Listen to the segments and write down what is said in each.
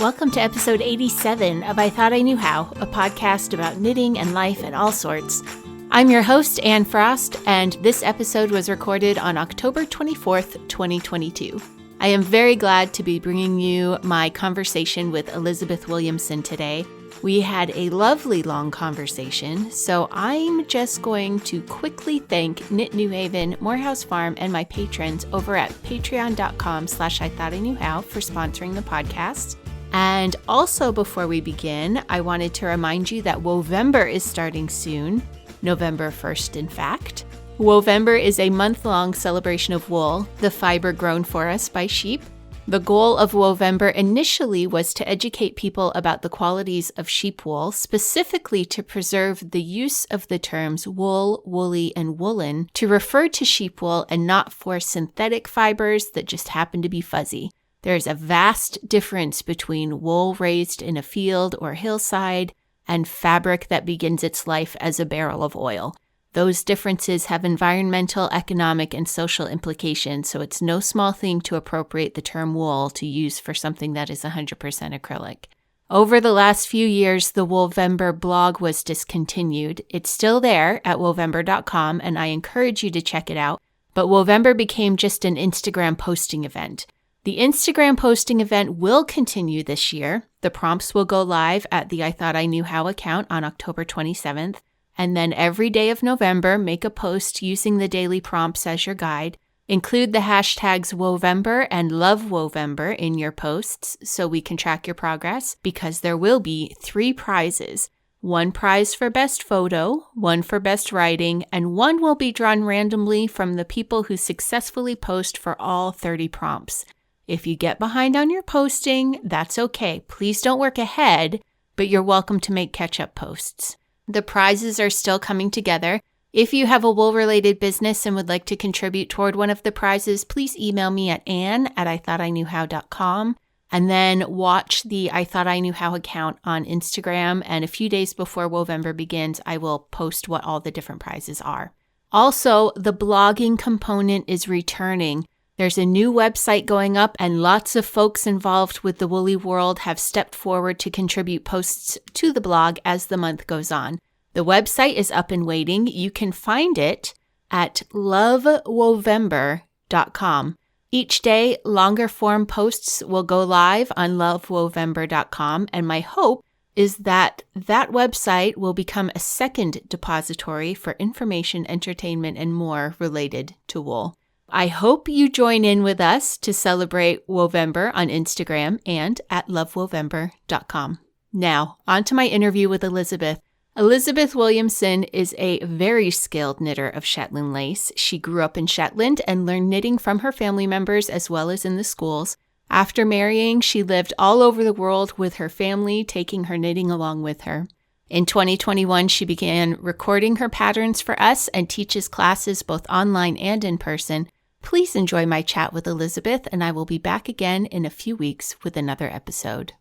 Welcome to episode 87 of I Thought I Knew How, a podcast about knitting and life and all sorts. I'm your host, Anne Frost, and this episode was recorded on October 24th, 2022. I am very glad to be bringing you my conversation with Elizabeth Williamson today. We had a lovely long conversation, so I'm just going to quickly thank Knit New Haven, Morehouse Farm, and my patrons over at patreon.com/I Thought I Knew How for sponsoring the podcast. And also, before we begin, I wanted to remind you that Wovember is starting soon, November 1st, in fact. Wovember is a month-long celebration of wool, the fiber grown for us by sheep. The goal of Wovember initially was to educate people about the qualities of sheep wool, specifically to preserve the use of the terms wool, woolly, and woolen to refer to sheep wool and not for synthetic fibers that just happen to be fuzzy. There is a vast difference between wool raised in a field or hillside and fabric that begins its life as a barrel of oil. Those differences have environmental, economic, and social implications, so it's no small thing to appropriate the term wool to use for something that is 100% acrylic. Over the last few years, the Wovember blog was discontinued. It's still there at wovember.com, and I encourage you to check it out, but Wovember became just an Instagram posting event. The Instagram posting event will continue this year. The prompts will go live at the I Thought I Knew How account on October 27th. And then every day of November, make a post using the daily prompts as your guide. Include the hashtags Wovember and Love Wovember in your posts so we can track your progress, because there will be 3 prizes. 1 prize for best photo, 1 for best writing, and 1 will be drawn randomly from the people who successfully post for all 30 prompts. If you get behind on your posting, that's okay. Please don't work ahead, but you're welcome to make catch-up posts. The prizes are still coming together. If you have a wool-related business and would like to contribute toward one of the prizes, please email me at ann@ithoughtIknewhow.com, and then watch the I Thought I Knew How account on Instagram. And a few days before Wovember begins, I will post what all the different prizes are. Also, the blogging component is returning. There's a new website going up, and lots of folks involved with the woolly world have stepped forward to contribute posts to the blog as the month goes on. The website is up and waiting. You can find it at lovewovember.com. Each day, longer form posts will go live on lovewovember.com, and my hope is that that website will become a second depository for information, entertainment, and more related to wool. I hope you join in with us to celebrate Wovember on Instagram and at lovewovember.com. Now, on to my interview with Elizabeth. Elizabeth Williamson is a very skilled knitter of Shetland lace. She grew up in Shetland and learned knitting from her family members as well as in the schools. After marrying, she lived all over the world with her family, taking her knitting along with her. In 2021, she began recording her patterns for us and teaches classes both online and in person. Please enjoy my chat with Elizabeth, and I will be back again in a few weeks with another episode.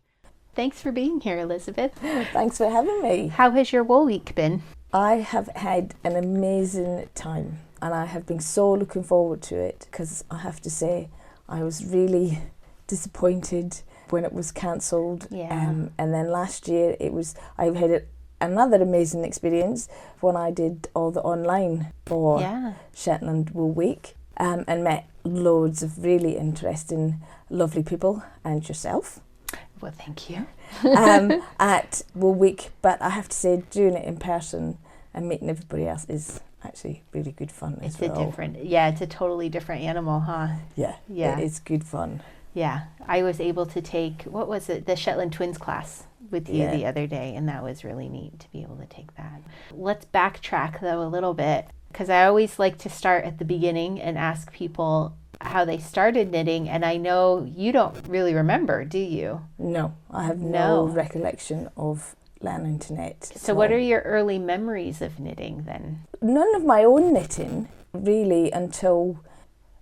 Thanks for being here, Elizabeth. Thanks for having me. How has your wool week been? I have had an amazing time, and I have been so looking forward to it, because I have to say I was really disappointed when it was cancelled. And then last year I had another amazing experience when I did all the online for Shetland Wool Week. And met loads of really interesting, lovely people, and yourself. Well, thank you. At Wool Week, but I have to say, doing it in person and meeting everybody else is actually really good fun as well. It's a totally different animal, huh? Yeah, it is good fun. Yeah, I was able to take, the Shetland Twins class with you the other day, and that was really neat to be able to take that. Let's backtrack, though, a little bit, because I always like to start at the beginning and ask people how they started knitting, and I know you don't really remember, do you? No, I have no recollection of learning to knit. So what are your early memories of knitting then? None of my own knitting, really, until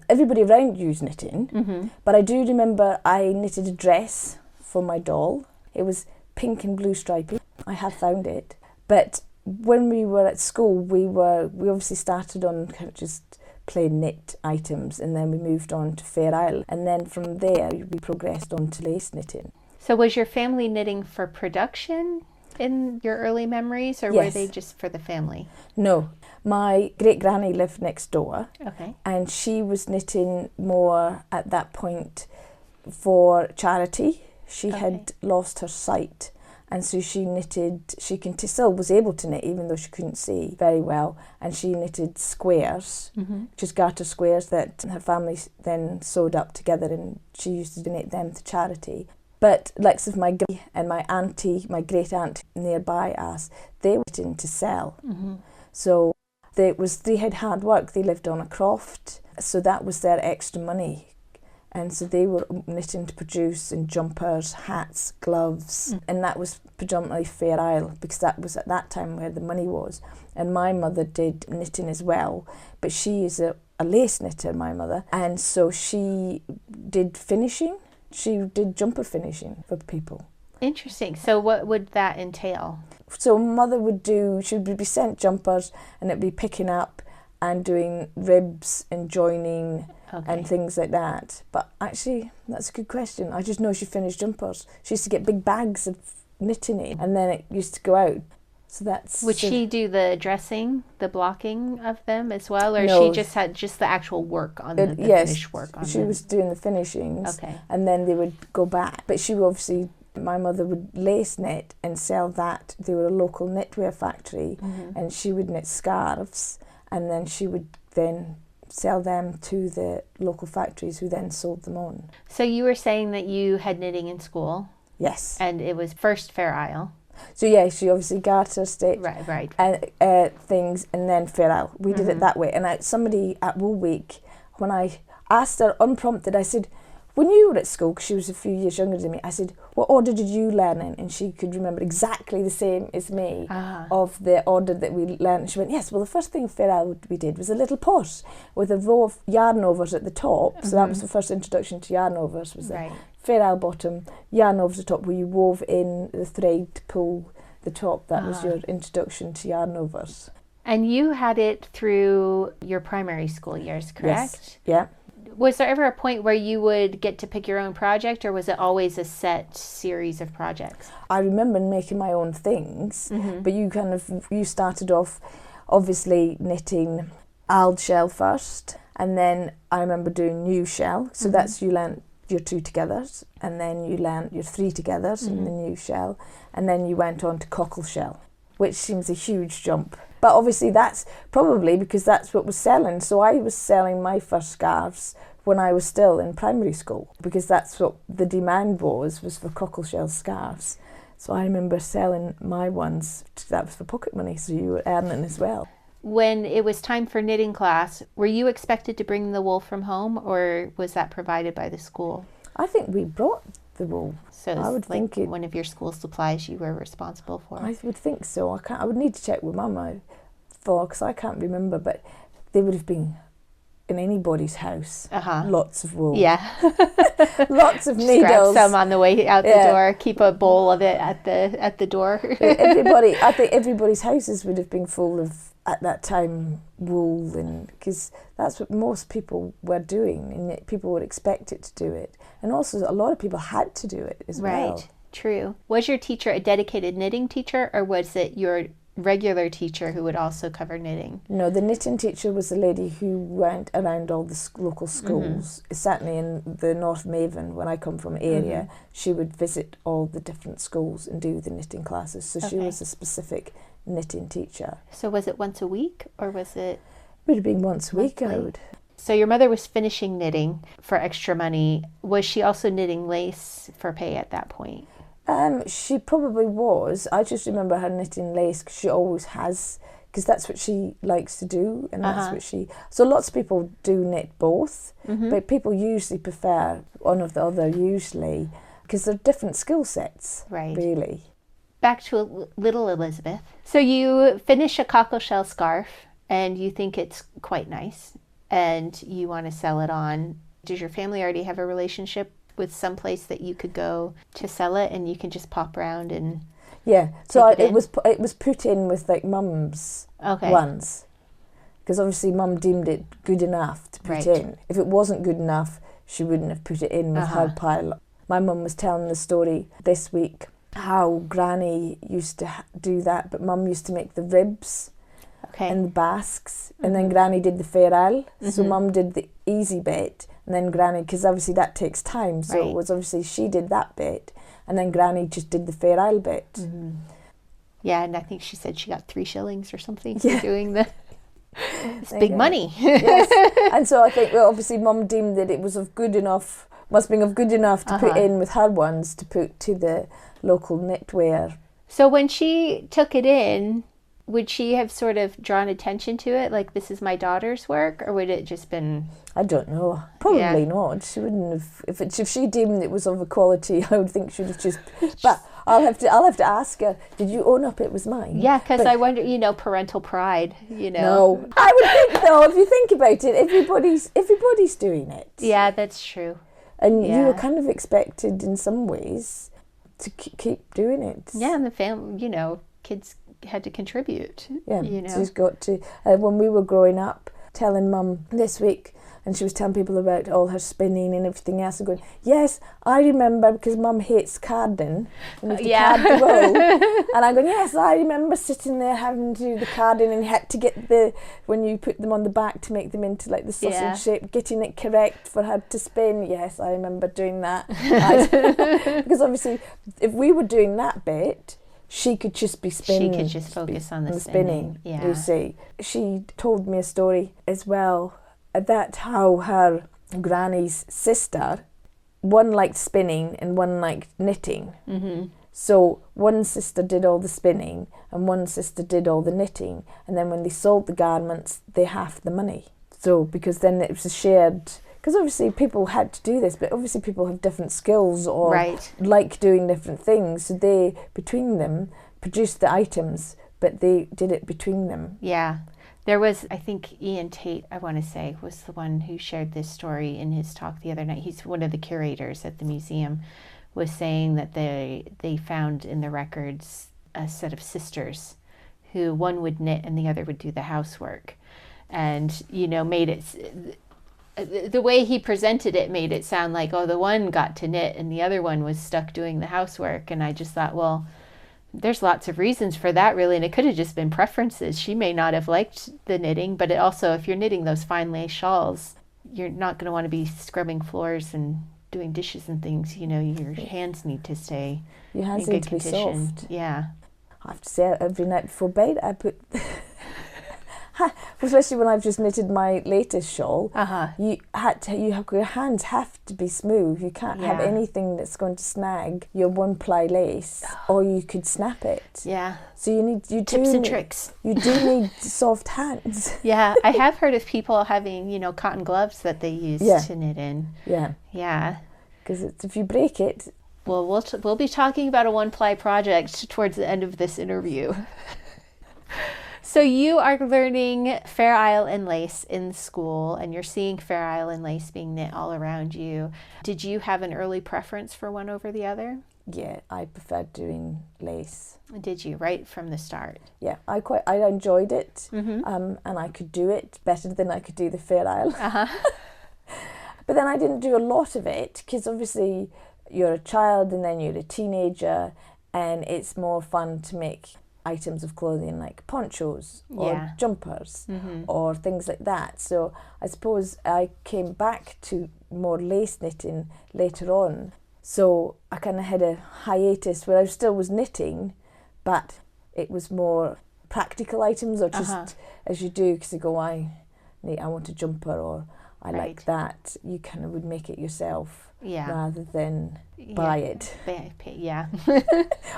everybody around you was knitting, but I do remember I knitted a dress for my doll. It was pink and blue stripy. I have found it, but when we were at school, we obviously started on kind of just plain knit items, and then we moved on to Fair Isle, and then from there we progressed on to lace knitting. So was your family knitting for production in your early memories, or Yes. were they just for the family? No, my great-granny lived next door. Okay. And she was knitting more at that point for charity. She had lost her sight, and so she knitted, still was able to knit even though she couldn't see very well, and she knitted squares, just garter squares that her family then sewed up together, and she used to donate them to charity. But likes of my great and my auntie, my great aunt nearby us, they were knitting to sell. So they had hard work. They lived on a croft, so that was their extra money. And so they were knitting to produce in jumpers, hats, gloves, and that was predominantly Fair Isle, because that was at that time where the money was. And my mother did knitting as well, but she is a lace knitter, my mother, and so she did finishing. She did jumper finishing for people. Interesting. So what would that entail? So mother she would be sent jumpers, and it'd be picking up and doing ribs and joining and things like that. But actually, that's a good question. I just know she finished jumpers. She used to get big bags of knitting in, and then it used to go out. So that's... Would she do the dressing, the blocking of them as well, or No. she just had just the actual work on the finished work on she them? was doing the finishings, Okay. and then they would go back. But she obviously... My mother would lace knit and sell that. They were a local knitwear factory, and she would knit scarves, and then she would then sell them to the local factories who then sold them on. So you were saying that you had knitting in school? Yes. And it was first Fair Isle? So yeah, she obviously garter stitch Right. and things, and then Fair Isle. We did it that way. And somebody at Wool Week, when I asked her unprompted, I said, when you were at school, because she was a few years younger than me, I said, what order did you learn in? And she could remember exactly the same as me of the order that we learned. And she went, yes, well, the first thing Fair Isle we did was a little pot with a row of yarn overs at the top. So that was the first introduction to yarn overs, was the Fair Isle bottom, yarn overs at the top, where you wove in the thread to pull the top. That was your introduction to yarn overs. And you had it through your primary school years, correct? Yes, yeah. Was there ever a point where you would get to pick your own project, or was it always a set series of projects? I remember making my own things, but you started off obviously knitting aled shell first, and then I remember doing new shell. So that's, you learnt your 2 togethers, and then you learnt your 3 togethers in the new shell, and then you went on to cockle shell, which seems a huge jump. But obviously that's probably because that's what was selling. So I was selling my first scarves when I was still in primary school, because that's what the demand was for cockle shell scarves. So I remember selling my ones. That was for pocket money, so you were earning as well. When it was time for knitting class, were you expected to bring the wool from home, or was that provided by the school? I think we brought the wool. So I would think one of your school supplies you were responsible for. I would think so. I would need to check with Mum because I can't remember, but they would have been in anybody's house. Lots of wool. Yeah. Lots of needles. Grab some on the way out the door. Keep a bowl of it at the door. I think everybody's houses would have been full of, at that time, wool, and because that's what most people were doing, and people would expect it to do it. And also a lot of people had to do it as well. Right, true. Was your teacher a dedicated knitting teacher, or was it your regular teacher who would also cover knitting? No, the knitting teacher was a lady who went around all the local schools. Certainly in the North Maven, when I come from area, she would visit all the different schools and do the knitting classes. So she was a specific knitting teacher. So was it once a week, or was it? Would have been once a week, I would. So your mother was finishing knitting for extra money. Was she also knitting lace for pay at that point? She probably was. I just remember her knitting lace, because she always has, because that's what she likes to do, and that's what she... So lots of people do knit both, but people usually prefer one or the other, usually, because they're different skill sets, really. Back to little Elizabeth. So you finish a cockle shell scarf, and you think it's quite nice, and you want to sell it on. Does your family already have a relationship with some place that you could go to sell it, and you can just pop around and so it was put in with like Mum's ones, because obviously Mum deemed it good enough to put in. If it wasn't good enough, she wouldn't have put it in with her pile. my mum was telling the story this week how Granny used to do that, but Mum used to make the ribs and the basques, and then Granny did the Fair Isle. So Mum did the easy bit, and then Granny, because obviously that takes time, so it was obviously she did that bit, and then Granny just did the Fair Isle bit. Yeah, and I think she said she got 3 shillings or something for doing the... It's big money. Yes. And so I think, well, obviously Mum deemed that it was of good enough, must have been of good enough to put in with her ones to put to the local knitwear. So when she took it in, would she have sort of drawn attention to it, like this is my daughter's work, or would it just been... I don't know. Probably not. She wouldn't have. If she deemed it was of a quality, I would think she'd have just... But I'll have to ask her, did you own up it was mine? Yeah, because I wonder, parental pride, No. I would think, though, if you think about it, everybody's doing it. Yeah, that's true. And you were kind of expected in some ways to keep doing it. Yeah, and the family, kids had to contribute. Yeah, she's got to. When we were growing up, telling Mum this week, and she was telling people about all her spinning and everything else, and going, yes, I remember, because Mum hates carding, and you have to card the wool. And I'm going, yes, I remember sitting there having to do the carding, and you had to get when you put them on the back to make them into like the sausage shape, getting it correct for her to spin. Yes, I remember doing that. Because obviously, if we were doing that bit, she could just be spinning. She could just focus on the spinning. Yeah. You see, she told me a story as well about how her granny's sister, one liked spinning and one liked knitting. So one sister did all the spinning and one sister did all the knitting, and then when they sold the garments, they halved the money. So because then it was a shared... Because obviously people had to do this, but obviously people have different skills or like doing different things. So they, between them, produced the items, but they did it between them. Yeah. There was, I think, Ian Tate, I want to say, was the one who shared this story in his talk the other night. He's one of the curators at the museum, was saying that they found in the records a set of sisters who one would knit and the other would do the housework. And, made it... The way he presented it made it sound like, the one got to knit and the other one was stuck doing the housework. And I just thought, well, there's lots of reasons for that, really. And it could have just been preferences. She may not have liked the knitting, but it also, if you're knitting those fine lace shawls, you're not going to want to be scrubbing floors and doing dishes and things. Your hands need to stay Your hands in need good to be condition. soft. Yeah. I have to say, every night before bed, I put... Especially when I've just knitted my latest shawl, your hands have to be smooth. You can't have anything that's going to snag your one-ply lace, or you could snap it. Yeah. So you tips and tricks. You do need soft hands. Yeah, I have heard of people having cotton gloves that they use to knit in. Yeah. Yeah. Because if you break it. Well, we'll be talking about a one-ply project towards the end of this interview. So you are learning Fair Isle and lace in school, and you're seeing Fair Isle and lace being knit all around you. Did you have an early preference for one over the other? Yeah, I preferred doing lace. Did you, right from the start? Yeah, I enjoyed it, and I could do it better than I could do the Fair Isle. But then I didn't do a lot of it, because obviously you're a child and then you're a teenager, and it's more fun to make items of clothing like ponchos or jumpers or things like that. So I suppose I came back to more lace knitting later on. So I kind of had a hiatus where I still was knitting, but it was more practical items, or just as you do, because you go, I want a jumper, or I like that. You kind of would make it yourself. Rather than buy it. Yeah.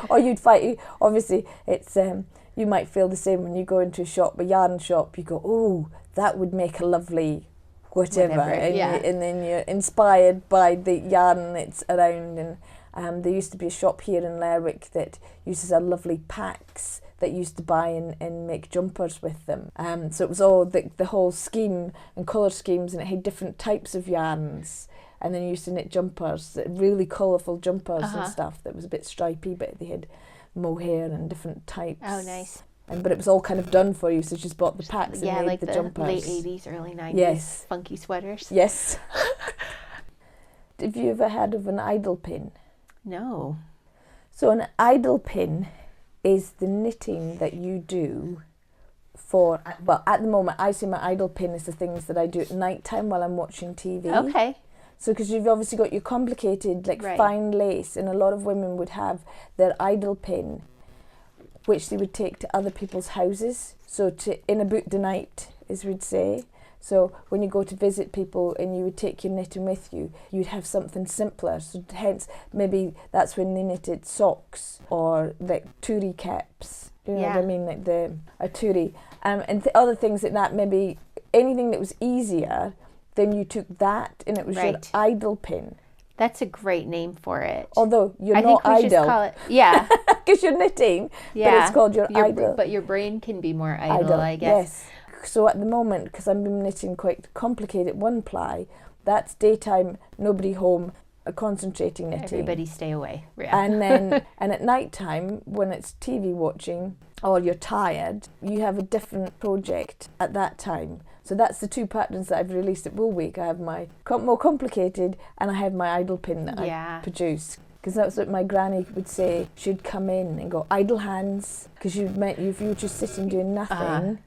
Or you'd fight. Obviously, it's you might feel the same when you go into a yarn shop. You go, oh, that would make a lovely whatever. And then you're inspired by the yarn that's around. And there used to be a shop here in Lerwick that used to sell lovely packs that used to buy and make jumpers with them. So it was all the whole scheme and colour schemes, and it had different types of yarns. And then you used to knit jumpers, really colourful jumpers and stuff that was a bit stripy, but they had mohair and different types. Oh, nice. But it was all kind of done for you, so you just bought the packs and made like the jumpers. Late 80s, early 90s funky sweaters. Yes. Have you ever heard of an idle pin? No. So an idle pin is the knitting that you do for, well, at the moment, I say my idle pin is the things that I do at night time while I'm watching TV. Okay. So because you've obviously got your complicated, like fine lace, and a lot of women would have their idle pin, which they would take to other people's houses. So in a boot de night, as we'd say. So when you go to visit people and you would take your knitting with you, you'd have something simpler. So hence, maybe that's when they knitted socks or like turi caps. You know what I mean? Like a turi. And other things like that, maybe anything that was easier, then you took that and it was your idle pin. That's a great name for it. Although you're not idle. Just call it, yeah. Because you're knitting, but it's called your idle. But your brain can be more idle, I guess. Yes. So at the moment, because I've been knitting quite complicated one ply, that's daytime, nobody home, concentrating knitting. Everybody stay away. Yeah. And then and at night time, when it's TV watching or you're tired, you have a different project at that time. So that's the two patterns that I've released at Wool Week. I have my more complicated and I have my idle pin that I produce. Because that's what my granny would say. She'd come in and go, idle hands, because if you were just sitting doing nothing,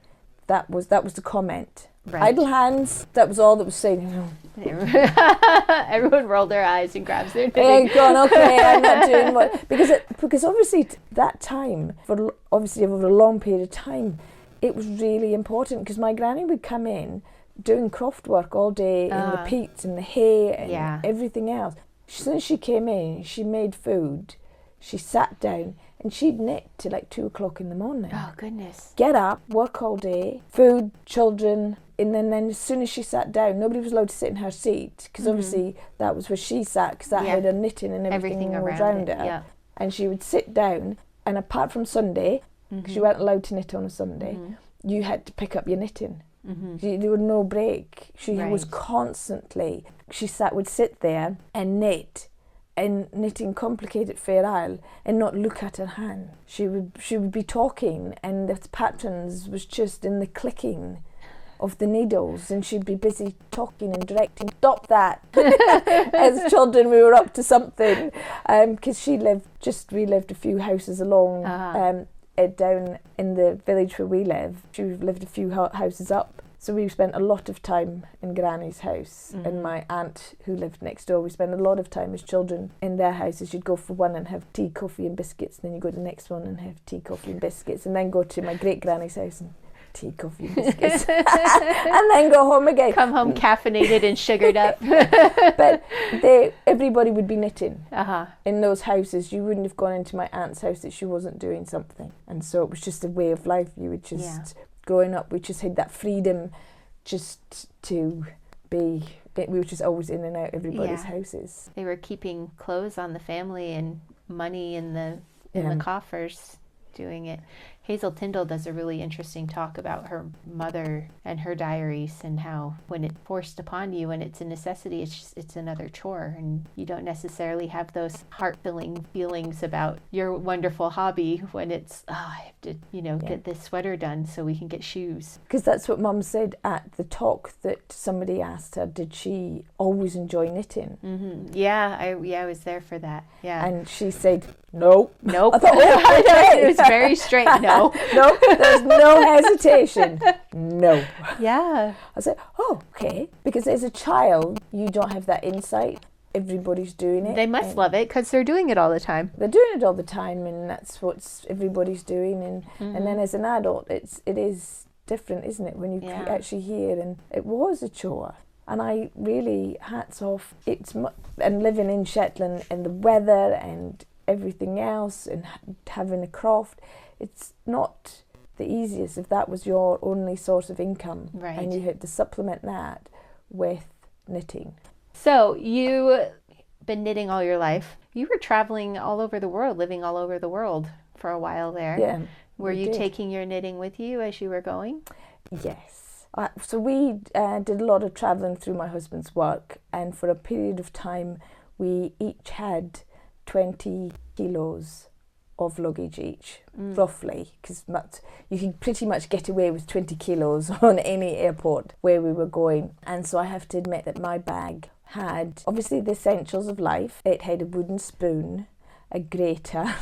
that was the comment. Right. Idle hands, that was all that was saying. Everyone rolled their eyes and grabs their knitting. Gone, okay, I'm not doing what. Because obviously that time, obviously over a long period of time, it was really important because my granny would come in doing craft work all day in the peats and the hay and everything else. Since she came in, she made food, she sat down and she'd knit till like 2 o'clock in the morning. Oh, goodness. Get up, work all day, food, children, and then as soon as she sat down, nobody was allowed to sit in her seat because obviously that was where she sat because that had her knitting and everything around her. Yeah. And she would sit down, and apart from Sunday, because you weren't allowed to knit on a Sunday, you had to pick up your knitting. There was no break. She was constantly, would sit there and knit, and knitting complicated Fair Isle and not look at her hand. She would be talking and the patterns was just in the clicking of the needles, and she'd be busy talking and directing. Stop that. As children we were up to something because we lived a few houses along down in the village where we live. She lived a few houses up. So we spent a lot of time in Granny's house, and my aunt who lived next door, we spent a lot of time as children in their houses. You'd go for one and have tea, coffee and biscuits, and then you go to the next one and have tea, coffee and biscuits, and then go to my great granny's house and tea, coffee and biscuits, and then go home again. Come home caffeinated and sugared up. But everybody would be knitting in those houses. You wouldn't have gone into my aunt's house that she wasn't doing something, and so it was just a way of life. You would just... Growing up, we just had that freedom just to be, we were just always in and out everybody's houses. They were keeping clothes on the family and money in the coffers doing it. Hazel Tyndall does a really interesting talk about her mother and her diaries and how when it's forced upon you and it's a necessity, it's another chore, and you don't necessarily have those heart-filling feelings about your wonderful hobby when it's, I have to, get this sweater done so we can get shoes. Because that's what Mum said at the talk that somebody asked her, did she always enjoy knitting? Mm-hmm. Yeah, I was there for that. Yeah. And she said, nope. I thought, okay. It was very straight. No, there's no hesitation. No. Yeah. I said, oh, okay. Because as a child, you don't have that insight. Everybody's doing it. They must love it because they're doing it all the time. They're doing it all the time, and that's what everybody's doing. And then as an adult, it is different, isn't it? When you actually hear, and it was a chore. And I really, hats off. And living in Shetland and the weather and everything else and having a craft, it's not the easiest if that was your only source of income, and you had to supplement that with knitting. So you've been knitting all your life. You were traveling all over the world, living all over the world for a while there. Yeah. Were you taking your knitting with you as you were going? Yes. So we did a lot of traveling through my husband's work, and for a period of time we each had 20 kilos of luggage each, roughly, because you can pretty much get away with 20 kilos on any airport where we were going. And so I have to admit that my bag had obviously the essentials of life. It had a wooden spoon, a grater,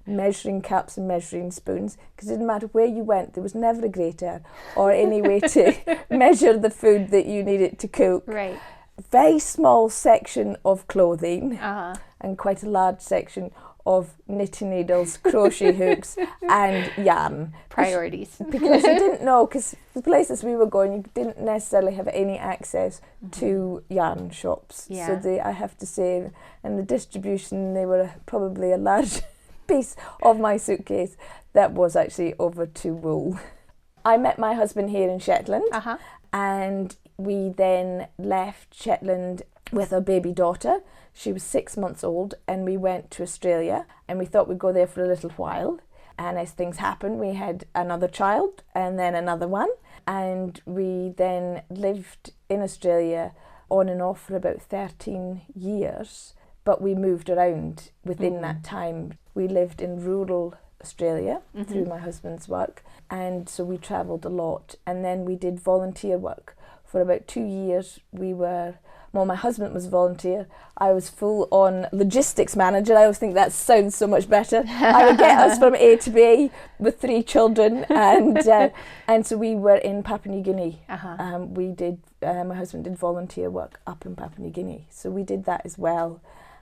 measuring cups and measuring spoons, because it didn't matter where you went, there was never a grater or any way to measure the food that you needed to cook. Right. Very small section of clothing and quite a large section of knitting needles, crochet hooks and yarn. Priorities. Because you didn't know, because the places we were going, you didn't necessarily have any access to yarn shops. Yeah. So I have to say, in the distribution, they were probably a large piece of my suitcase that was actually over to wool. I met my husband here in Shetland, and we then left Shetland with our baby daughter. She was 6 months old, and we went to Australia, and we thought we'd go there for a little while. And as things happened, we had another child and then another one, and we then lived in Australia on and off for about 13 years, but we moved around within that time. We lived in rural Australia through my husband's work, and so we travelled a lot, and then we did volunteer work. For about 2 years my husband was volunteer. I was full-on logistics manager. I always think that sounds so much better. I would get us from A to B with 3 children, and so we were in Papua New Guinea. My husband did volunteer work up in Papua New Guinea, so we did that as well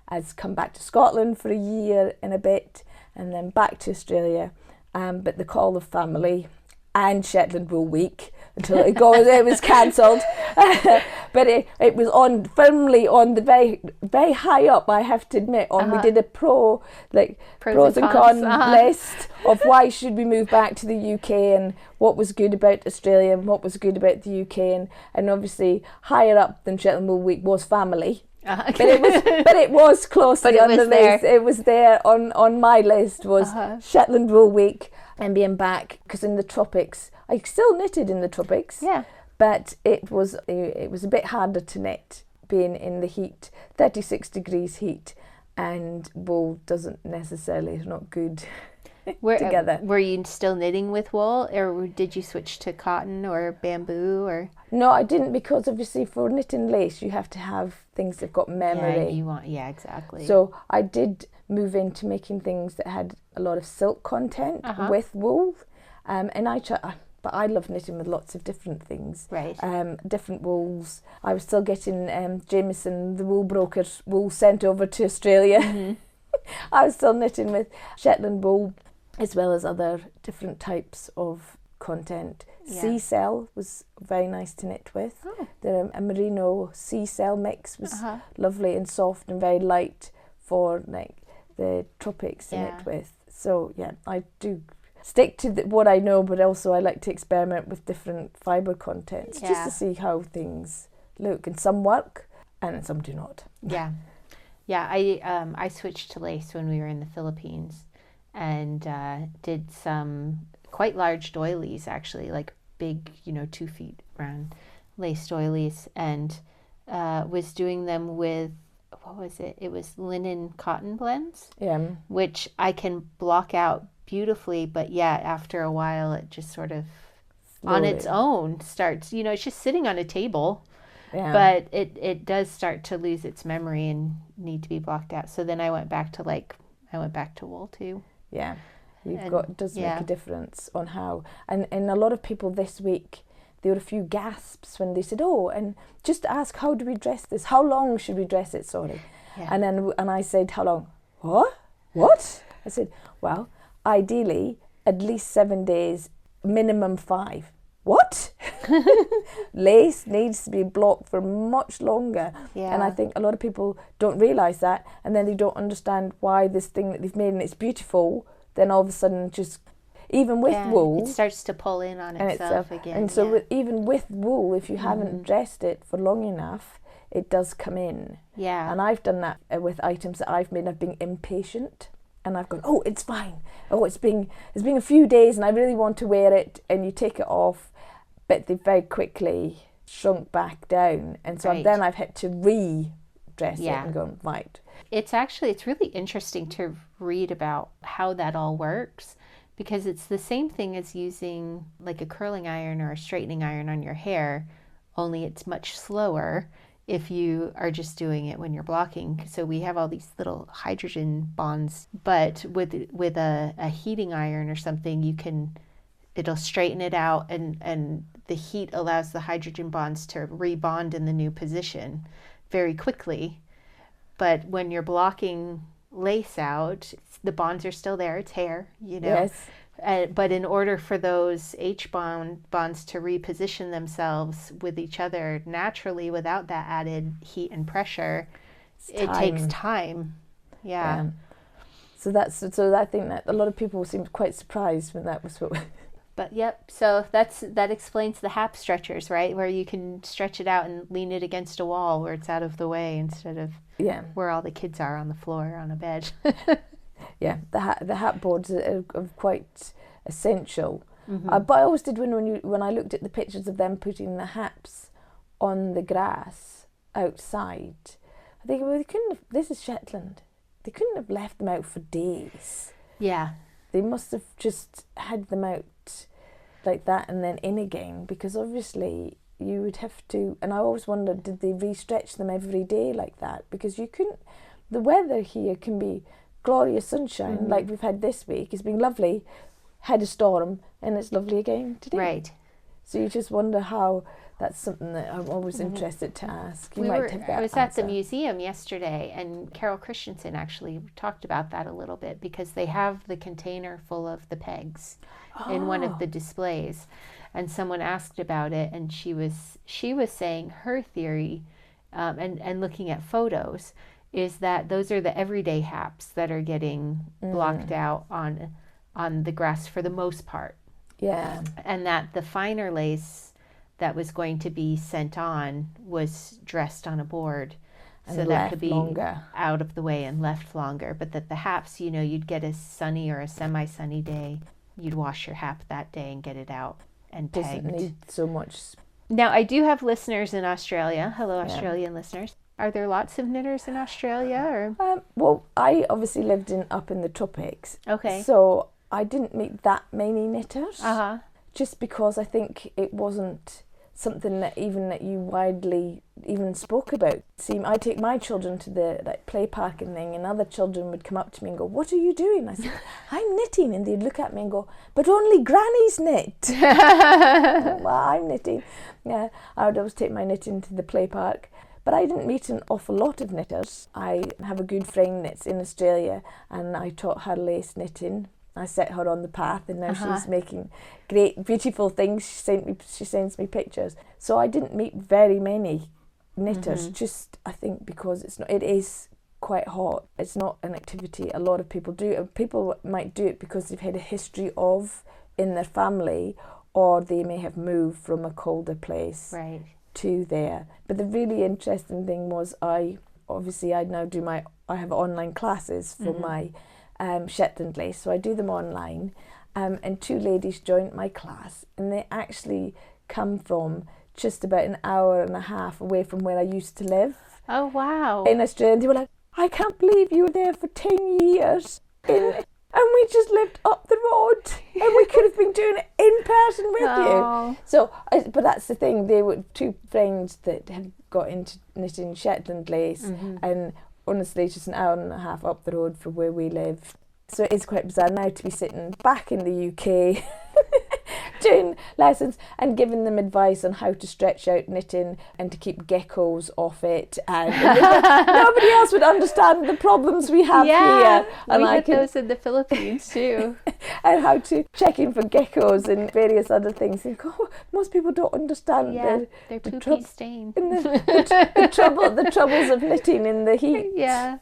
as come back to Scotland for a year and a bit, and then back to Australia. But the call of family and Shetland Wool Week until it was cancelled. But it was firmly on the very, very high up, I have to admit. We did a pros and cons list of why should we move back to the UK and what was good about Australia and what was good about the UK, and obviously higher up than Shetland Wool Week was family. But it was closely on the list. It was there on my list was Shetland Wool Week and being back, because in the tropics, I still knitted in the tropics. Yeah. But it was a bit harder to knit being in the heat, 36 degrees heat, and wool doesn't necessarily, is not good together. Were you still knitting with wool, or did you switch to cotton or bamboo? Or no, I didn't, because obviously for knitting lace you have to have things that've got memory. Yeah, exactly. So I did move into making things that had a lot of silk content with wool, but I love knitting with lots of different things. Right. Different wools. I was still getting Jameson, the wool broker's wool sent over to Australia. I was still knitting with Shetland wool, as well as other different types of content. Yeah. Sea cell was very nice to knit with. A merino sea cell mix was lovely and soft and very light for like the tropics to knit with. So yeah, I do stick to what I know, but also I like to experiment with different fibre contents just to see how things look, and some work and some do not. Yeah. I switched to lace when we were in the Philippines, and did some quite large doilies, actually, like big, 2 feet round lace doilies, and was doing them with, what was it? It was linen cotton blends, which I can block out beautifully, but after a while it just sort of on its own starts, it's just sitting on a table, but it does start to lose its memory and need to be blocked out. So then I went back to wool too. Yeah. It does make a difference on how, and a lot of people this week, there were a few gasps when they said, and just ask, how do we dress this? How long should we dress it? Sorry. Yeah. And I said, how long? What? I said, well, ideally, at least 7 days, minimum 5. What? Lace needs to be blocked for much longer. Yeah. And I think a lot of people don't realise that, and then they don't understand why this thing that they've made, and it's beautiful, then all of a sudden just, even with wool, it starts to pull in on itself again. And so even with wool, if you haven't dressed it for long enough, it does come in. Yeah. And I've done that with items that I've made. I've been impatient, and I've gone, it's fine. It's been a few days, and I really want to wear it, and you take it off, but they very quickly shrunk back down, and so then I've had to redress it and go, right. It's really interesting to read about how that all works, because it's the same thing as using like a curling iron or a straightening iron on your hair, only it's much slower if you are just doing it when you're blocking. So we have all these little hydrogen bonds, but with a heating iron or something, it'll straighten it out, and the heat allows the hydrogen bonds to rebond in the new position very quickly. But when you're blocking lace out, the bonds are still there. It's hair, Yes. But in order for those bonds to reposition themselves with each other naturally without that added heat and pressure, it takes time. Yeah. So I think that a lot of people seemed quite surprised when that was what. But yep, so that explains the hap stretchers, right? Where you can stretch it out and lean it against a wall where it's out of the way instead of where all the kids are on the floor on a bed. Yeah, the hat boards are quite essential. But I always did when I looked at the pictures of them putting the haps on the grass outside, I think, well, this is Shetland. They couldn't have left them out for days. Yeah. They must have just had them out like that and then in again, because obviously you would have to, and I always wondered, did they re-stretch them every day like that? Because you couldn't, the weather here can be glorious sunshine like we've had this week. It's been lovely, had a storm, and it's lovely again today. Right. So you just wonder how. That's something that I'm always interested to ask. I was at the museum yesterday, and Carol Christensen actually talked about that a little bit, because they have the container full of the pegs in one of the displays, and someone asked about it, and she was saying her theory, and looking at photos, is that those are the everyday haps that are getting blocked out on the grass for the most part. Yeah. And that the finer lace that was going to be sent on was dressed on a board, so that could be longer, out of the way and left longer. But that the haps, you'd get a sunny or a semi-sunny day, you'd wash your hap that day and get it out and pegged. Doesn't need so much. Now, I do have listeners in Australia. Hello, Australian listeners. Are there lots of knitters in Australia? Or? Well, I obviously lived up in the tropics. Okay. So I didn't meet that many knitters. Just because I think it wasn't something that you widely even spoke about. See, I take my children to the play park and thing, and other children would come up to me and go, "What are you doing?" I said, "I'm knitting," and they'd look at me and go, "But only grannies knit." Well, I'm knitting. Yeah, I would always take my knitting to the play park. But I didn't meet an awful lot of knitters. I have a good friend that's in Australia, and I taught her lace knitting. I set her on the path, and now she's making great, beautiful things. She sends me pictures. So I didn't meet very many knitters. Just, I think, because it is quite hot. It's not an activity a lot of people do. People might do it because they've had a history in their family, or they may have moved from a colder place to there. But the really interesting thing was, I have online classes for my Shetland lace, so I do them online, and two ladies joined my class, and they actually come from just about an hour and a half away from where I used to live. Oh, wow. In Australia. And they were like, "I can't believe you were there for 10 years and we just lived up the road, and we could have been doing it in person with you." So, but that's the thing, they were two friends that have got into knitting Shetland lace, and honestly, it's just an hour and a half up the road from where we live. So it is quite bizarre now to be sitting back in the UK doing lessons and giving them advice on how to stretch out knitting and to keep geckos off it. And nobody else would understand the problems we have here. And we get those in the Philippines too. And how to check in for geckos and various other things. And most people don't understand their poopy stain. the troubles of knitting in the heat. Yeah.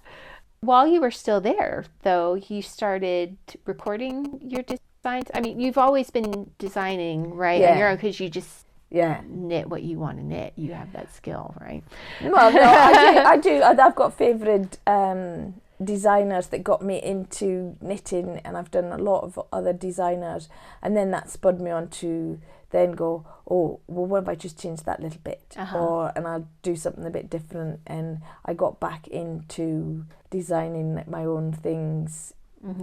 While you were still there, though, you started recording your designs. I mean, you've always been designing, right? On your own, because you just knit what you want to knit. You have that skill, right? Well, no, I do. I've got favourite designers that got me into knitting, and I've done a lot of other designers, and then that spurred me on to then go, oh, well, what if I just change that little bit, and I'll do something a bit different. And I got back into designing my own things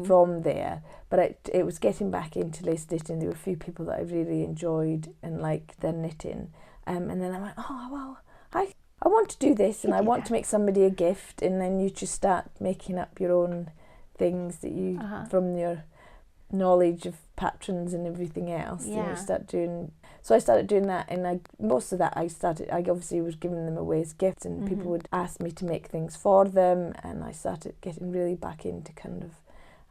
from there. But it was getting back into lace knitting. There were a few people that I really enjoyed and liked their knitting, and then I went, oh well, I I want to do this and I want to make somebody a gift, and then you just start making up your own things that you, from your knowledge of patrons and everything else, and you start doing. So I started doing that, and most of that I obviously was giving them away as gifts, and people would ask me to make things for them, and I started getting really back into kind of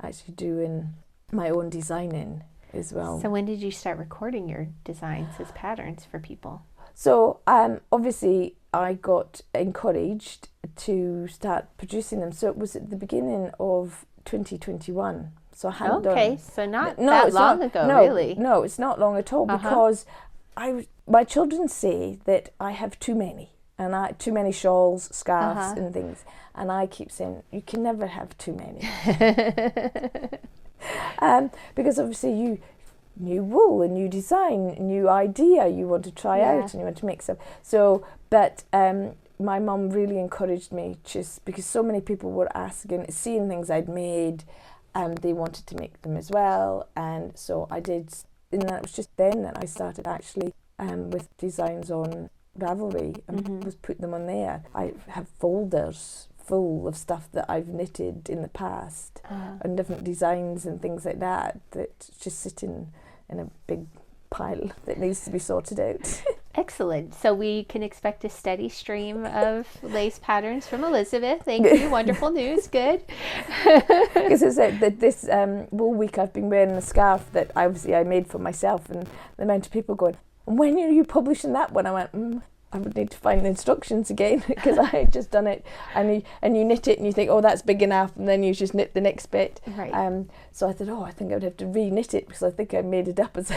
actually doing my own designing as well. So when did you start recording your designs as patterns for people? So obviously I got encouraged to start producing them. So it was at the beginning of 2021. So I hadn't done. Okay, so not that long ago, really. No, it's not long at all, because my children say that I have too many, and too many shawls, scarves, and things, and I keep saying you can never have too many, because obviously new wool, a new design, a new idea you want to try out, and you want to make some. So, but my mum really encouraged me, just because so many people were asking, seeing things I'd made, and they wanted to make them as well, and so I did. And that was just then that I started actually with designs on Ravelry and was put them on there. I have folders full of stuff that I've knitted in the past and different designs and things like that's just sitting in a big pile that needs to be sorted out. Excellent. So we can expect a steady stream of lace patterns from Elizabeth. Thank you. Wonderful news. Good. Because it's that this wool week I've been wearing a scarf that I made for myself, and the amount of people going, when are you publishing that one? I went, I would need to find the instructions again, because I had just done it, and you knit it and you think, oh, that's big enough, and then you just knit the next bit. Right. So I thought, I think I would have to re-knit it, because I think I made it up as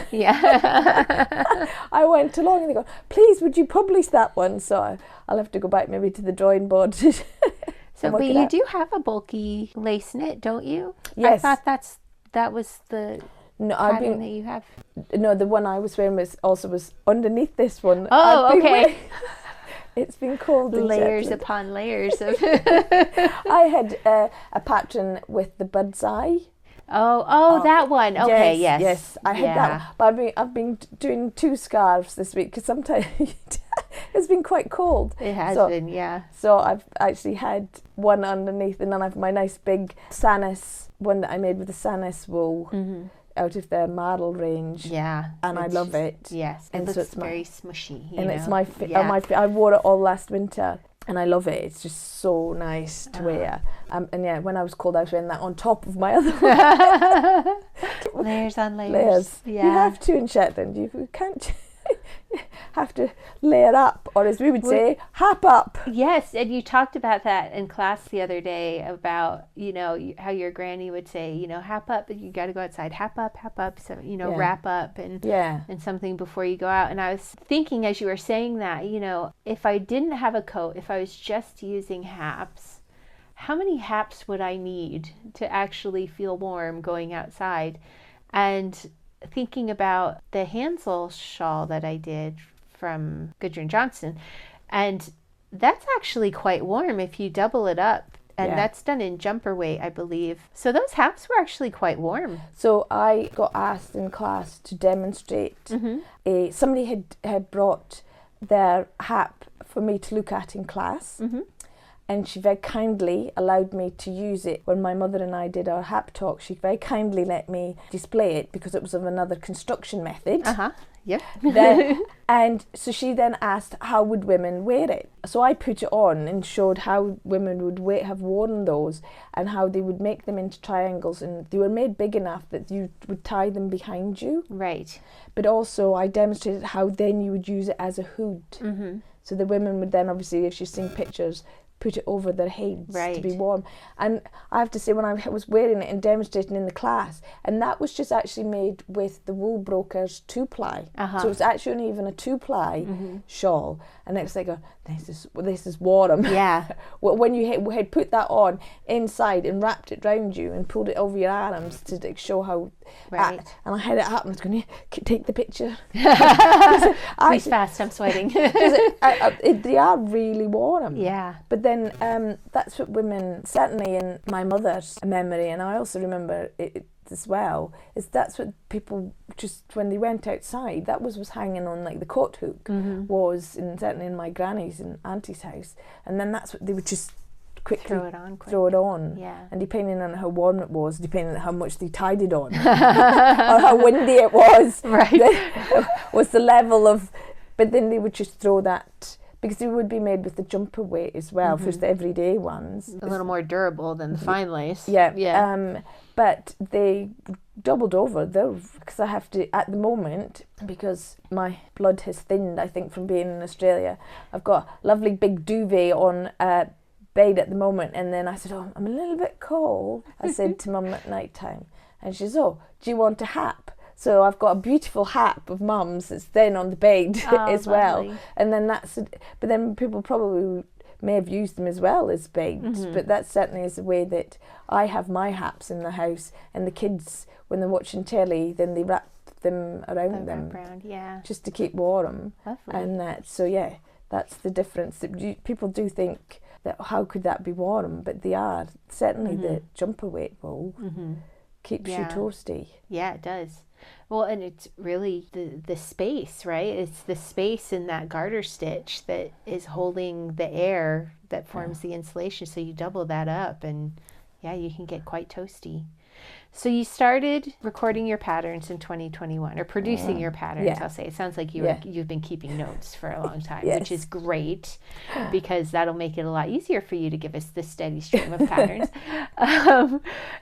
I went along, and they go, please, would you publish that one? So I'll have to go back maybe to the drawing board. So, but you do have a bulky lace knit, don't you? Yes. I thought that was the pattern that you have. No, the one I was wearing was underneath this one. Oh, okay. It's been called layers upon layers of. I had a pattern with the bird's eye. Oh, that one. Okay, yes. I had that. But I've been doing 2 scarves this week, because sometimes it's been quite cold. It has been, yeah. So I've actually had one underneath, and then I've my nice big Sanis one that I made with the Sanis wool. Out of their Marl range, and I love it. Yes, and it looks so very smushy. It's my I wore it all last winter, and I love it. It's just so nice to wear. And when I was cold, I was wearing that on top of my other one. Layers on layers. Yeah, you have to in Shetland. You can't. Have to layer up, or as we would say, hap up. Yes, and you talked about that in class the other day about, how your granny would say, hap up, you got to go outside, hap up, so, wrap up and something before you go out. And I was thinking as you were saying that, if I didn't have a coat, if I was just using haps, how many haps would I need to actually feel warm going outside? And thinking about the Hansel shawl that I did from Gudrun Johnson, and that's actually quite warm if you double it up, and that's done in jumper weight, I believe. So those haps were actually quite warm. So I got asked in class to demonstrate. Somebody had brought their hap for me to look at in class. And she very kindly allowed me to use it when my mother and I did our hap talk. She very kindly let me display it, because it was of another construction method. Yep. And so she then asked, how would women wear it? So I put it on and showed how women would have worn those, and how they would make them into triangles, and they were made big enough that you would tie them behind you. Right. But also I demonstrated how then you would use it as a hood. So the women would then, obviously, if you're seeing pictures, put it over their heads to be warm. And I have to say, when I was wearing it and demonstrating in the class, and that was just actually made with the Wool Brokers 2-ply. So it's actually only even a 2-ply shawl, and it's like, this is warm. Yeah. When you had put that on inside and wrapped it round you and pulled it over your arms to show how. Right. And I had it up, and I was going to take the picture. Please fast, I'm sweating. They are really warm. Yeah. But then that's what women, certainly in my mother's memory, and I also remember as well, is that's what people just, when they went outside, that was hanging on like the coat hook, was certainly in my granny's and auntie's house, and then that's what they would just quickly throw it on. Yeah. And depending on how warm it was, depending on how much they tied it on, or how windy it was, was the level of. But then they would just throw that, because they would be made with the jumper weight as well, for the everyday ones. A little more durable than the fine lace. Yeah. But they doubled over, because I have to, at the moment, because my blood has thinned, I think, from being in Australia, I've got a lovely big duvet on bed at the moment, and then I said, I'm a little bit cold, I said to Mum at night time, and she says, do you want a hap? So I've got a beautiful hap of Mum's that's then on the bed as well, and then but then people probably may have used them as well as beds, but that certainly is the way that I have my haps in the house, and the kids, when they're watching telly, then they wrap them around them, just to keep warm. Lovely. And that's the difference. That people do think that how could that be warm, but they are. Certainly the jumper weight wool keeps you toasty. Yeah, it does. Well, and it's really the space, right? It's the space in that garter stitch that is holding the air that forms the insulation. So you double that up, and you can get quite toasty. So you started recording your patterns in 2021, or producing your patterns, I'll say. It sounds like you've been keeping notes for a long time, which is great, because that'll make it a lot easier for you to give us this steady stream of patterns.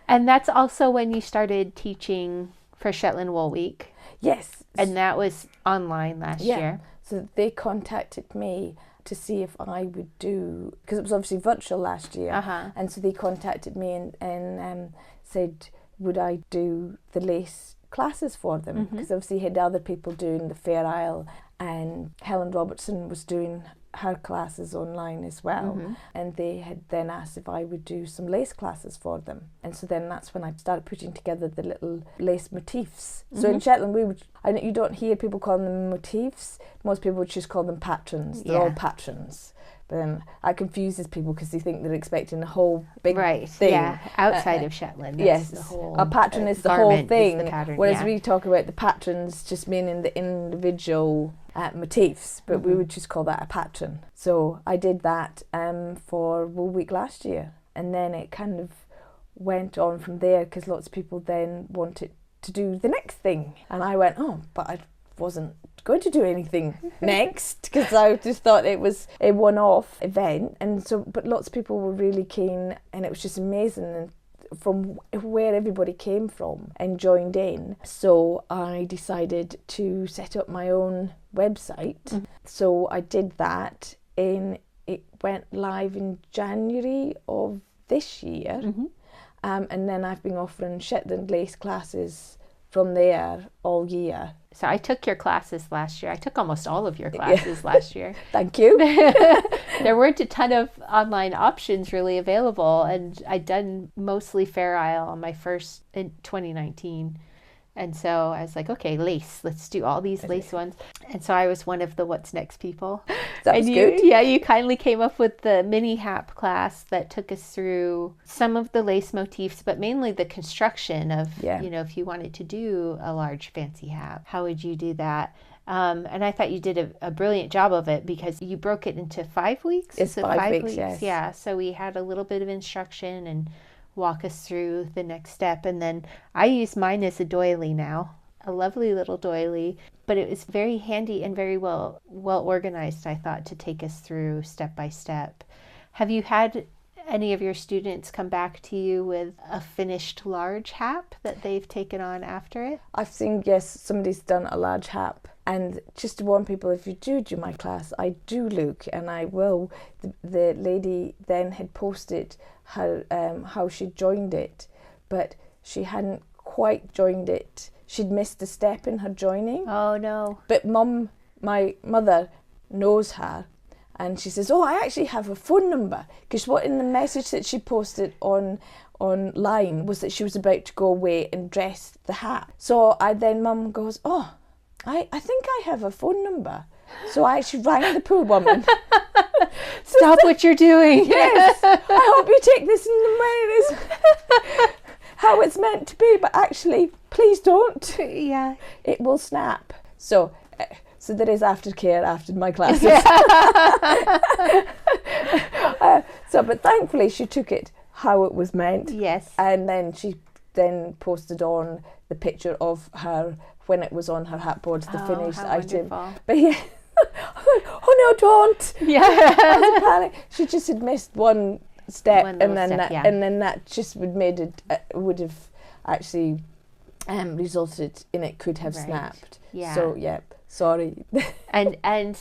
And that's also when you started teaching for Shetland Wool Week. Yes. And that was online last year. So they contacted me to see if I would do, because it was obviously virtual last year, and so they contacted me and said, would I do the lace classes for them? Because obviously had other people doing the Fair Isle, and Helen Robertson was doing her classes online as well, and they had then asked if I would do some lace classes for them, and so then that's when I started putting together the little lace motifs. So in Shetland you don't hear people calling them motifs. Most people would just call them patrons. They're all patrons. But then I confuses people because they think they're expecting a whole big thing. Outside of Shetland. Yes, the whole a patron is the whole thing, the pattern, whereas we talk about the patrons just meaning the individual motifs, but we would just call that a patron. So I did that for Wool Week last year, and then it kind of went on from there, because lots of people then wanted to do the next thing, and I went, but I wasn't going to do anything next, because I just thought it was a one-off event, and so but lots of people were really keen, and it was just amazing, and from where everybody came from and joined in. So I decided to set up my own website. So I did that, it went live in January of this year, and then I've been offering Shetland lace classes from there all year. So I took your classes last year. I took almost all of your classes last year. Thank you. There weren't a ton of online options really available, and I'd done mostly Fair Isle on my first in 2019. And so I was like, okay, lace, let's do all these lace ones. And so I was one of the what's next people. That was good. Yeah, you kindly came up with the mini hap class that took us through some of the lace motifs, but mainly the construction of, if you wanted to do a large fancy hap, how would you do that? And I thought you did a brilliant job of it, because you broke it into 5 weeks. It's 5 weeks, yes. Yeah, so we had a little bit of instruction and walk us through the next step. And then I use mine as a doily now, a lovely little doily, but it was very handy and very well organized, I thought, to take us through step by step. Have you had any of your students come back to you with a finished large hap that they've taken on after it? I've seen, yes, somebody's done a large hap. And just to warn people, if you do my class, I do look, and I will. The lady then had posted her how she joined it, but she hadn't quite joined it. She'd missed a step in her joining. Oh no! But my mother, knows her, and she says, I actually have a phone number, because what in the message that she posted online was that she was about to go away and dress the hat. So Mum goes, I think I have a phone number. So I actually rang the poor woman. Stop what you're doing. Yes. I hope you take this in the way it is. how it's meant to be, but actually, please don't. Yeah. It will snap. So there is aftercare after my classes. But thankfully she took it how it was meant. Yes. And then she posted on the picture of her when it was on her hat board, the finished item. Wonderful. But yeah, oh no, don't. Yeah. I was in panic. She just had missed one step, One and little then step, and then that just would have actually resulted in it could have snapped. Yeah. So yeah, sorry. And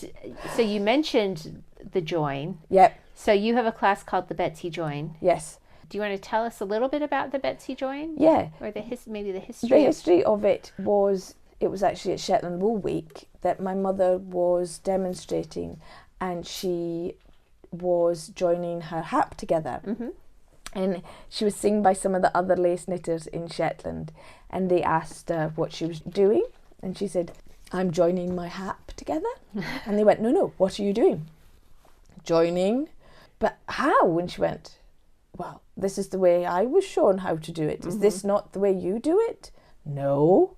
so you mentioned the join. Yep. So you have a class called the Betsy Join. Yes. Do you want to tell us a little bit about the Betsy Join? Yeah. Or maybe the history? The history of it was actually at Shetland Wool Week that my mother was demonstrating, and she was joining her hap together. Mm-hmm. And she was seen by some of the other lace knitters in Shetland, and they asked her what she was doing, and she said, I'm joining my hap together. And they went, no, what are you doing? Joining. But how? And she went, well, this is the way I was shown how to do it. Is this not the way you do it? No.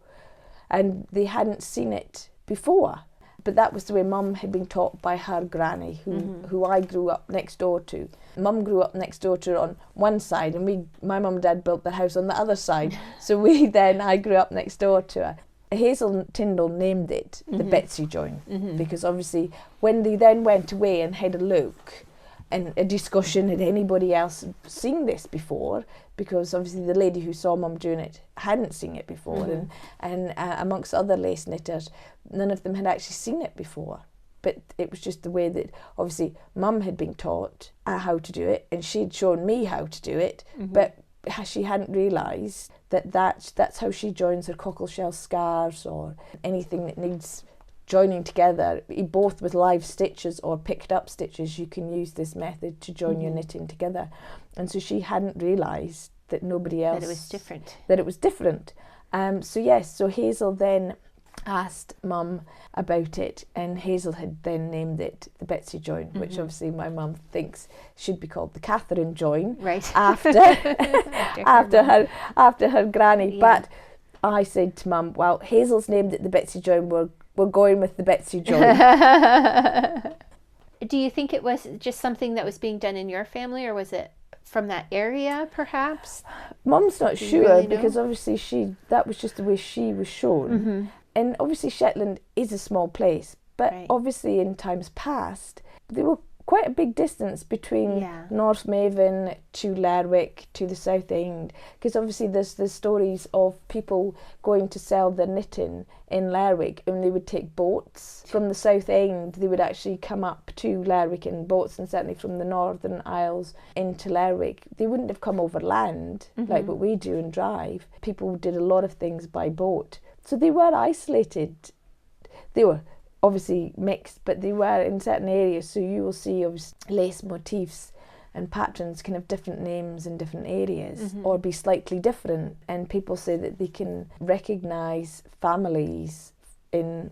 And they hadn't seen it before. But that was the way Mum had been taught by her granny, who I grew up next door to. Mum grew up next door to her on one side, and my mum and dad built their house on the other side. So I grew up next door to her. Hazel Tyndall named it the Betsy Join, because obviously when they then went away and had a look and a discussion, had anybody else seen this before? Because obviously the lady who saw Mum doing it hadn't seen it before, and amongst other lace knitters, none of them had actually seen it before. But it was just the way that obviously Mum had been taught how to do it, and she'd shown me how to do it, but she hadn't realised that's how she joins her cockleshell scarves or anything that needs joining together, both with live stitches or picked up stitches. You can use this method to join your knitting together. And so she hadn't realised that nobody else... That it was different. So Hazel then asked Mum about it, and Hazel had then named it the Betsy Join, which obviously my mum thinks should be called the Catherine Join, right? After her granny. Yeah. But I said to Mum, well, Hazel's named it the Betsy Join. We're going with the Betsy Join. Do you think it was just something that was being done in your family, or was it from that area, perhaps? Mum's not sure, because obviously that was just the way she was shown. And obviously Shetland is a small place, but obviously in times past, there were quite a big distance between North Maven to Lerwick to the South End, because obviously there's the stories of people going to sell their knitting in Lerwick, and they would take boats from the South End. They would actually come up to Lerwick in boats, and certainly from the Northern Isles into Lerwick. They wouldn't have come over land like what we do and drive. People did a lot of things by boat. So they were isolated. They were obviously mixed, but they were in certain areas. So you will see lace motifs and patterns can have different names in different areas or be slightly different. And people say that they can recognise families in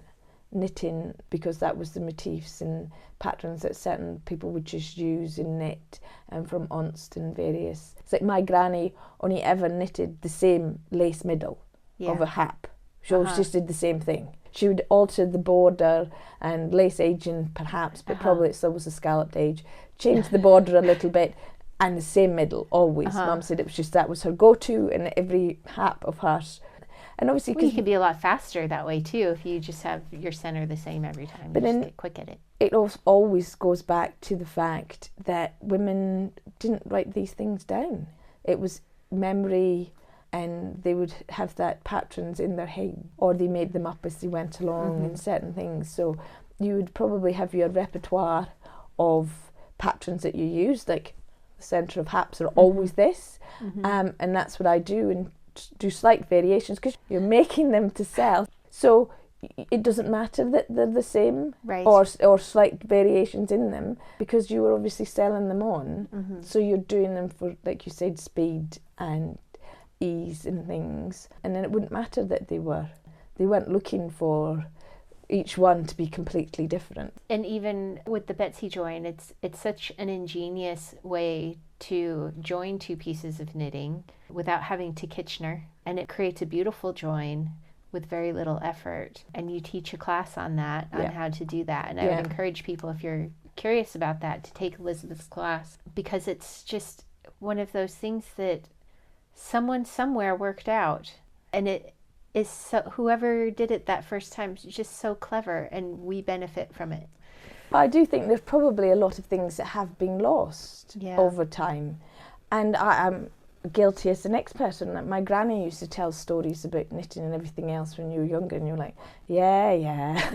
knitting because that was the motifs and patterns that certain people would just use in knit, and from aunts and various. It's like my granny only ever knitted the same lace middle of a hap. She always just did the same thing. She would alter the border and lace aging perhaps, but probably it still was a scalloped edge. Change the border a little bit, and the same middle always. Mum said it was just that was her go-to in every hap of hers. And obviously, you can be a lot faster that way too if you just have your center the same every time. But then get quick at it. It always goes back to the fact that women didn't write these things down. It was memory. And they would have that patterns in their head, or they made them up as they went along in certain things. So you would probably have your repertoire of patterns that you use, like the centre of haps are always this, and that's what I do, and do slight variations because you're making them to sell. So it doesn't matter that they're the same, or slight variations in them, because you were obviously selling them on. So you're doing them for, like you said, speed and ease and things, and then it wouldn't matter that they weren't looking for each one to be completely different. And even with the Betsy join, it's such an ingenious way to join two pieces of knitting without having to Kitchener, and it creates a beautiful join with very little effort. And you teach a class on that, on how to do that. And I would encourage people, if you're curious about that, to take Elizabeth's class, because it's just one of those things that someone somewhere worked out, and it is so, whoever did it that first time is just so clever, and we benefit from it. I do think there's probably a lot of things that have been lost over time, and I'm guilty as the next person. Like, my granny used to tell stories about knitting and everything else when you were younger, and you're like, oh,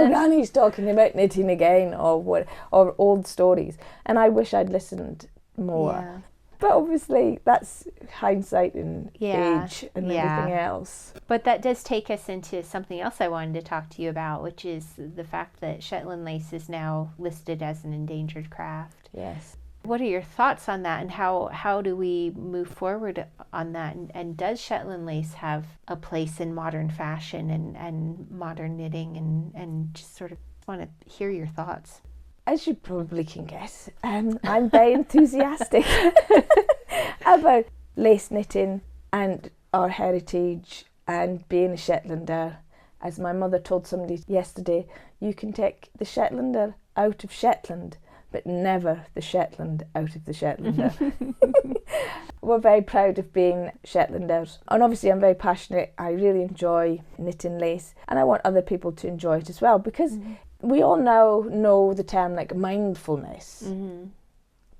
granny's talking about knitting again, or old stories. And I wish I'd listened more. But obviously that's hindsight and age and everything else. But that does take us into something else I wanted to talk to you about, which is the fact that Shetland lace is now listed as an endangered craft. Yes. What are your thoughts on that, and how do we move forward on that? And does Shetland lace have a place in modern fashion and modern knitting, and just sort of want to hear your thoughts? As you probably can guess, I'm very enthusiastic about lace knitting and our heritage and being a Shetlander. As my mother told somebody yesterday, you can take the Shetlander out of Shetland, but never the Shetland out of the Shetlander. We're very proud of being Shetlanders. And obviously I'm very passionate. I really enjoy knitting lace, and I want other people to enjoy it as well, because we all now know the term like mindfulness,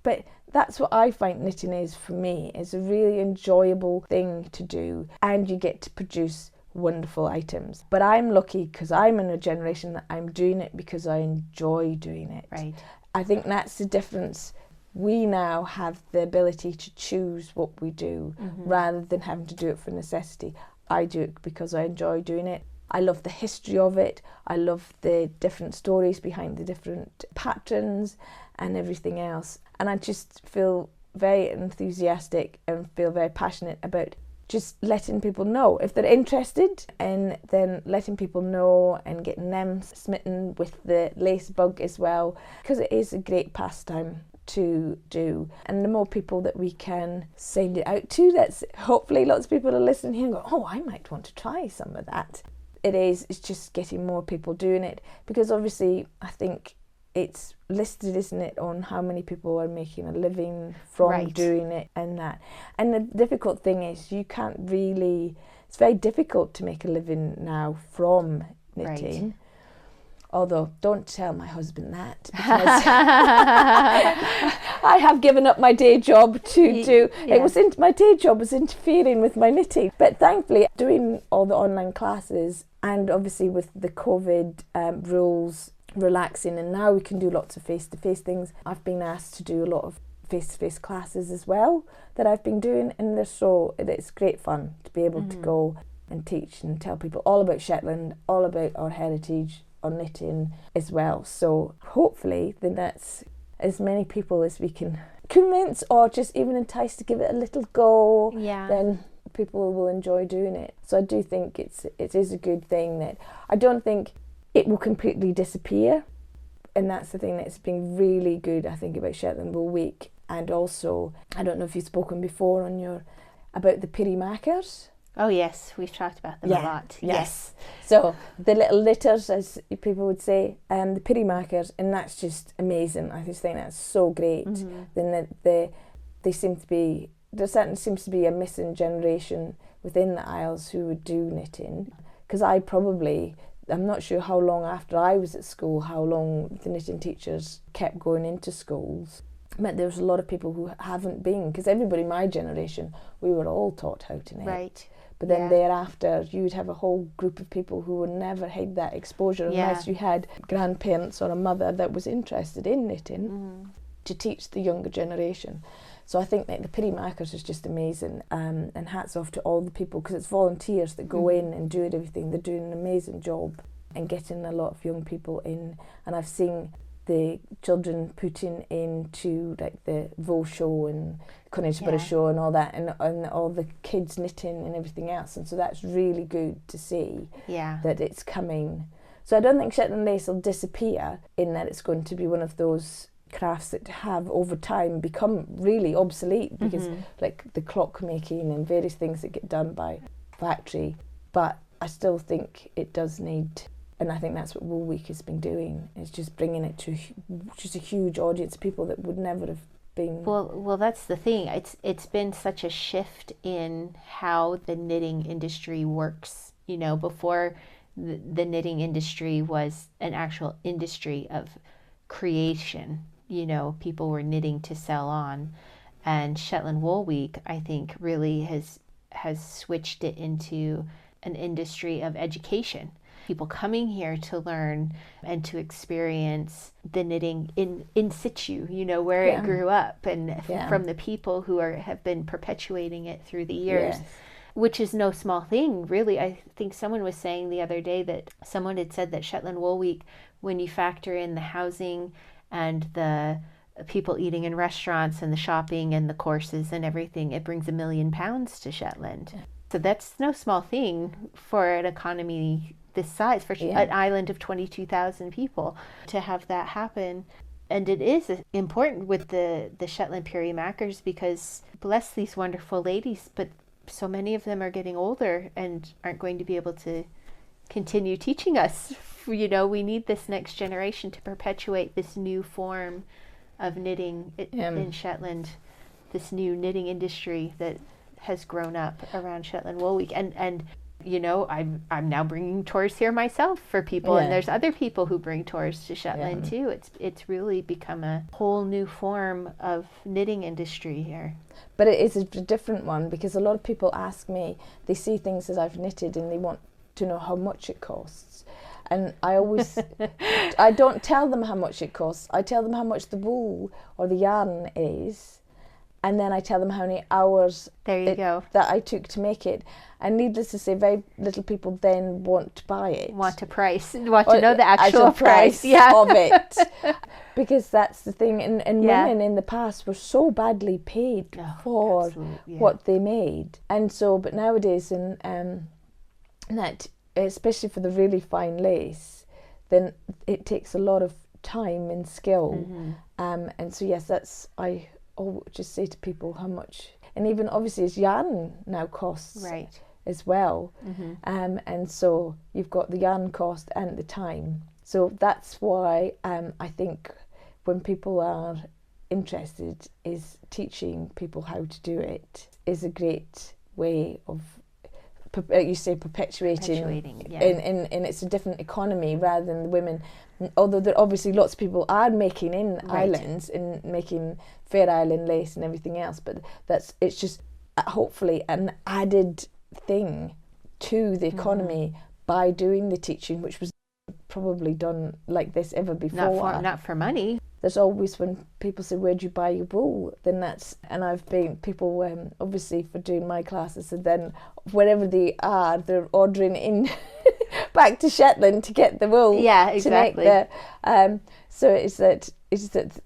but that's what I find knitting is for me. It's a really enjoyable thing to do, and you get to produce wonderful items. But I'm lucky because I'm in a generation that I'm doing it because I enjoy doing it. Right. I think that's the difference. We now have the ability to choose what we do rather than having to do it for necessity. I do it because I enjoy doing it. I love the history of it. I love the different stories behind the different patterns and everything else. And I just feel very enthusiastic and feel very passionate about just letting people know. If they're interested, and then letting people know and getting them smitten with the lace bug as well, because it is a great pastime to do. And the more people that we can send it out to, that's hopefully lots of people are listening here and go, oh, I might want to try some of that. It's just getting more people doing it, because obviously I think it's listed, isn't it, on how many people are making a living from doing it and that. And the difficult thing is you can't really, it's very difficult to make a living now from knitting. Although, don't tell my husband that, because I have given up my day job to do. My day job was interfering with my knitting. But thankfully, doing all the online classes, and obviously with the COVID rules relaxing, and now we can do lots of face-to-face things. I've been asked to do a lot of face-to-face classes as well that I've been doing, and it's great fun to be able to go and teach and tell people all about Shetland, all about our heritage, on knitting as well. So hopefully then that's as many people as we can convince, or just even entice to give it a little go, then people will enjoy doing it. So I do think it is a good thing. That I don't think it will completely disappear, and that's the thing that's been really good, I think, about Shetland Wool Week. And also, I don't know if you've spoken before about the pirimakers. Oh yes, we've talked about them a lot. Yes. So the little litters, as people would say, the pirimakers, and that's just amazing. I just think that's so great. Then there certainly seems to be a missing generation within the Isles who would do knitting, because I'm not sure how long after I was at school, how long the knitting teachers kept going into schools. But there was a lot of people who haven't been, because everybody in my generation, we were all taught how to knit. Right. But then thereafter, you'd have a whole group of people who would never had that exposure unless you had grandparents or a mother that was interested in knitting to teach the younger generation. So I think that the pirimakers is just amazing, and hats off to all the people, because it's volunteers that go in and do everything. They're doing an amazing job and getting a lot of young people in. And I've seen the children putting into like the Vo show and Conisborough show and all that, and all the kids knitting and everything else. And so that's really good to see that it's coming. So I don't think Shetland lace will disappear, in that it's going to be one of those crafts that have over time become really obsolete, because like the clock making and various things that get done by factory. But I still think it does need, and I think that's what Wool Week has been doing, is just bringing it to just a huge audience of people that would never have been. Well, that's the thing. It's been such a shift in how the knitting industry works. You know, before the knitting industry was an actual industry of creation. You know, people were knitting to sell on, and Shetland Wool Week, I think, really has switched it into an industry of education. People coming here to learn and to experience the knitting in situ, you know, where it grew up, and from the people who have been perpetuating it through the years. Yes. Which is no small thing, really. I think someone was saying the other day that someone had said that Shetland Wool Week, when you factor in the housing and the people eating in restaurants and the shopping and the courses and everything, it brings £1 million to Shetland. Yeah. So that's no small thing for an economy this size, for an island of 22,000 people, to have that happen. And it is important with the Shetland Purimakers, because bless these wonderful ladies, but so many of them are getting older and aren't going to be able to continue teaching us. You know, we need this next generation to perpetuate this new form of knitting in Shetland, this new knitting industry that has grown up around Shetland Wool Week. And you know, I'm now bringing tours here myself for people, and there's other people who bring tours to Shetland too. It's really become a whole new form of knitting industry here. But it is a different one, because a lot of people ask me, they see things that I've knitted and they want to know how much it costs. And I always, I don't tell them how much it costs. I tell them how much the wool or the yarn is, and then I tell them how many hours that I took to make it. And needless to say, very little people then want to buy it. Want to know the actual price of it. Because that's the thing, and women in the past were so badly paid for what they made. And so, but nowadays, that, especially for the really fine lace, then it takes a lot of time and skill. And so, yes, I always just say to people how much, and even obviously as yarn now costs as well. And so you've got the yarn cost and the time. So that's why I think when people are interested, is teaching people how to do it is a great way of, you say, perpetuating and it's a different economy rather than the women. Although there obviously lots of people are making in islands and making Fair Island lace and everything else, but it's just hopefully an added thing to the economy by doing the teaching, which was probably done like this ever before. Not for money. There's always, when people say, where do you buy your wool? Then and I've been, people obviously for doing my classes, and then wherever they are, they're ordering in back to Shetland to get the wool. Yeah, exactly. To make so it's that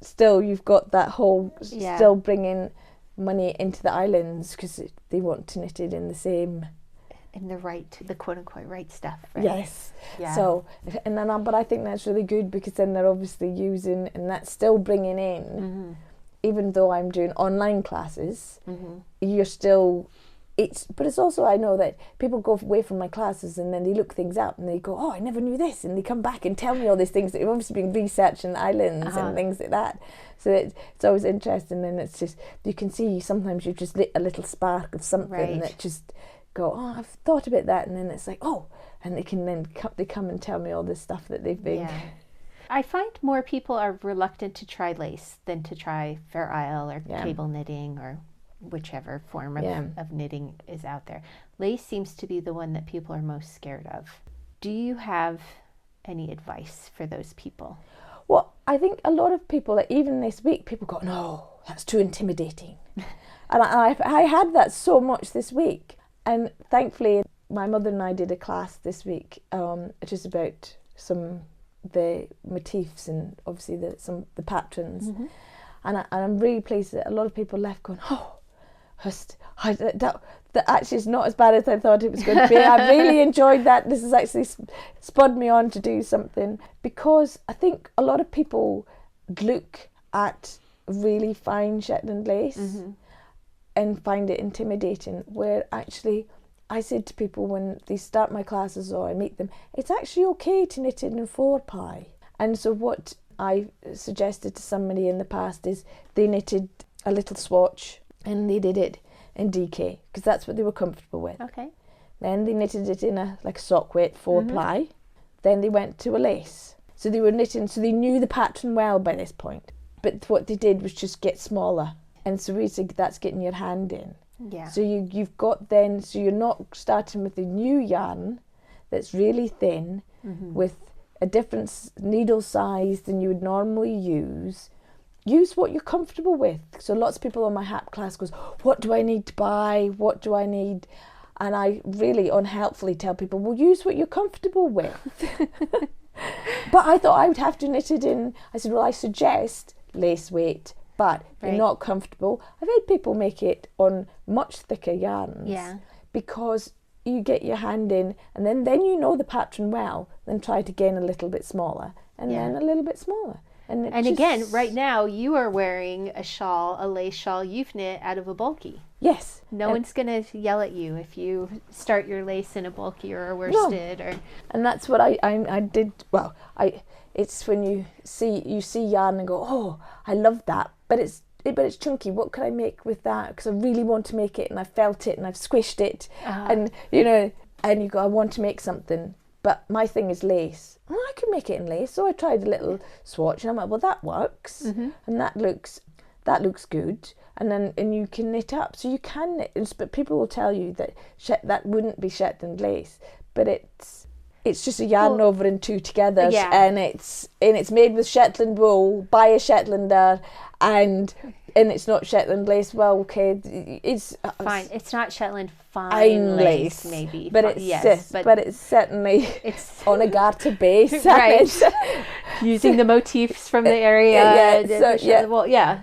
still you've got that whole, still bringing money into the islands, because they want to knit it in the same, in the quote unquote right stuff, right? Yes. Yeah. So, and then, but I think that's really good, because then they're obviously using, and that's still bringing in, even though I'm doing online classes, you're still, but it's also, I know that people go away from my classes and then they look things up and they go, oh, I never knew this, and they come back and tell me all these things that have obviously been researching the islands and things like that. So it's always interesting, and it's just, you can see sometimes you've just lit a little spark of something that just go, oh, I've thought about that, and then it's like, oh, and they can then come and tell me all this stuff that they've been. Yeah. I find more people are reluctant to try lace than to try Fair Isle or cable knitting or whichever form of knitting is out there. Lace seems to be the one that people are most scared of. Do you have any advice for those people? Well, I think a lot of people, like even this week, people go, no, that's too intimidating. And I had that so much this week. And thankfully, my mother and I did a class this week, just about the motifs and obviously the patterns. And I'm really pleased that a lot of people left going, oh, that actually is not as bad as I thought it was going to be. I really enjoyed that. This has actually spurred me on to do something, because I think a lot of people look at really fine Shetland lace and find it intimidating, where actually I said to people when they start my classes or I meet them, it's actually okay to knit it in 4-ply. And so what I suggested to somebody in the past is they knitted a little swatch and they did it in DK, because that's what they were comfortable with. Okay. Then they knitted it in a sock weight 4-ply. Then they went to a lace. So they were knitting, so they knew the pattern well by this point. But what they did was just get smaller. And so we said that's getting your hand in. Yeah. So you've got then, so you're not starting with a new yarn that's really thin with a different needle size than you would normally use. Use what you're comfortable with. So lots of people on my HAP class goes, what do I need to buy? What do I need? And I really unhelpfully tell people, well, use what you're comfortable with. But I thought I would have to knit it in. I said, well, I suggest lace weight, but if you're not comfortable, I've had people make it on much thicker yarns. Yeah. Because you get your hand in, and then you know the pattern well, then try it again a little bit smaller, and then a little bit smaller. And again, right now, you are wearing a lace shawl you've knit out of a bulky. Yes. No one's going to yell at you if you start your lace in a bulky or a worsted. No. And that's what I did. Well, it's when you see yarn and go, oh, I love that, but it's chunky. What could I make with that? Because I really want to make it, and I felt it, and I've squished it, and and you go, I want to make something. But my thing is lace. Well, I could make it in lace. So I tried a little swatch and I'm like, well, that works. And that looks good. And you can knit up. So you can knit, but people will tell you that that wouldn't be Shetland lace. But it's just a yarn over and 2 together. And it's made with Shetland wool by a Shetlander, and it's not Shetland lace. Well, okay, it's fine. It's not Shetland fine lace, maybe, but it's certainly on a garter base, right? Using the motifs from the area.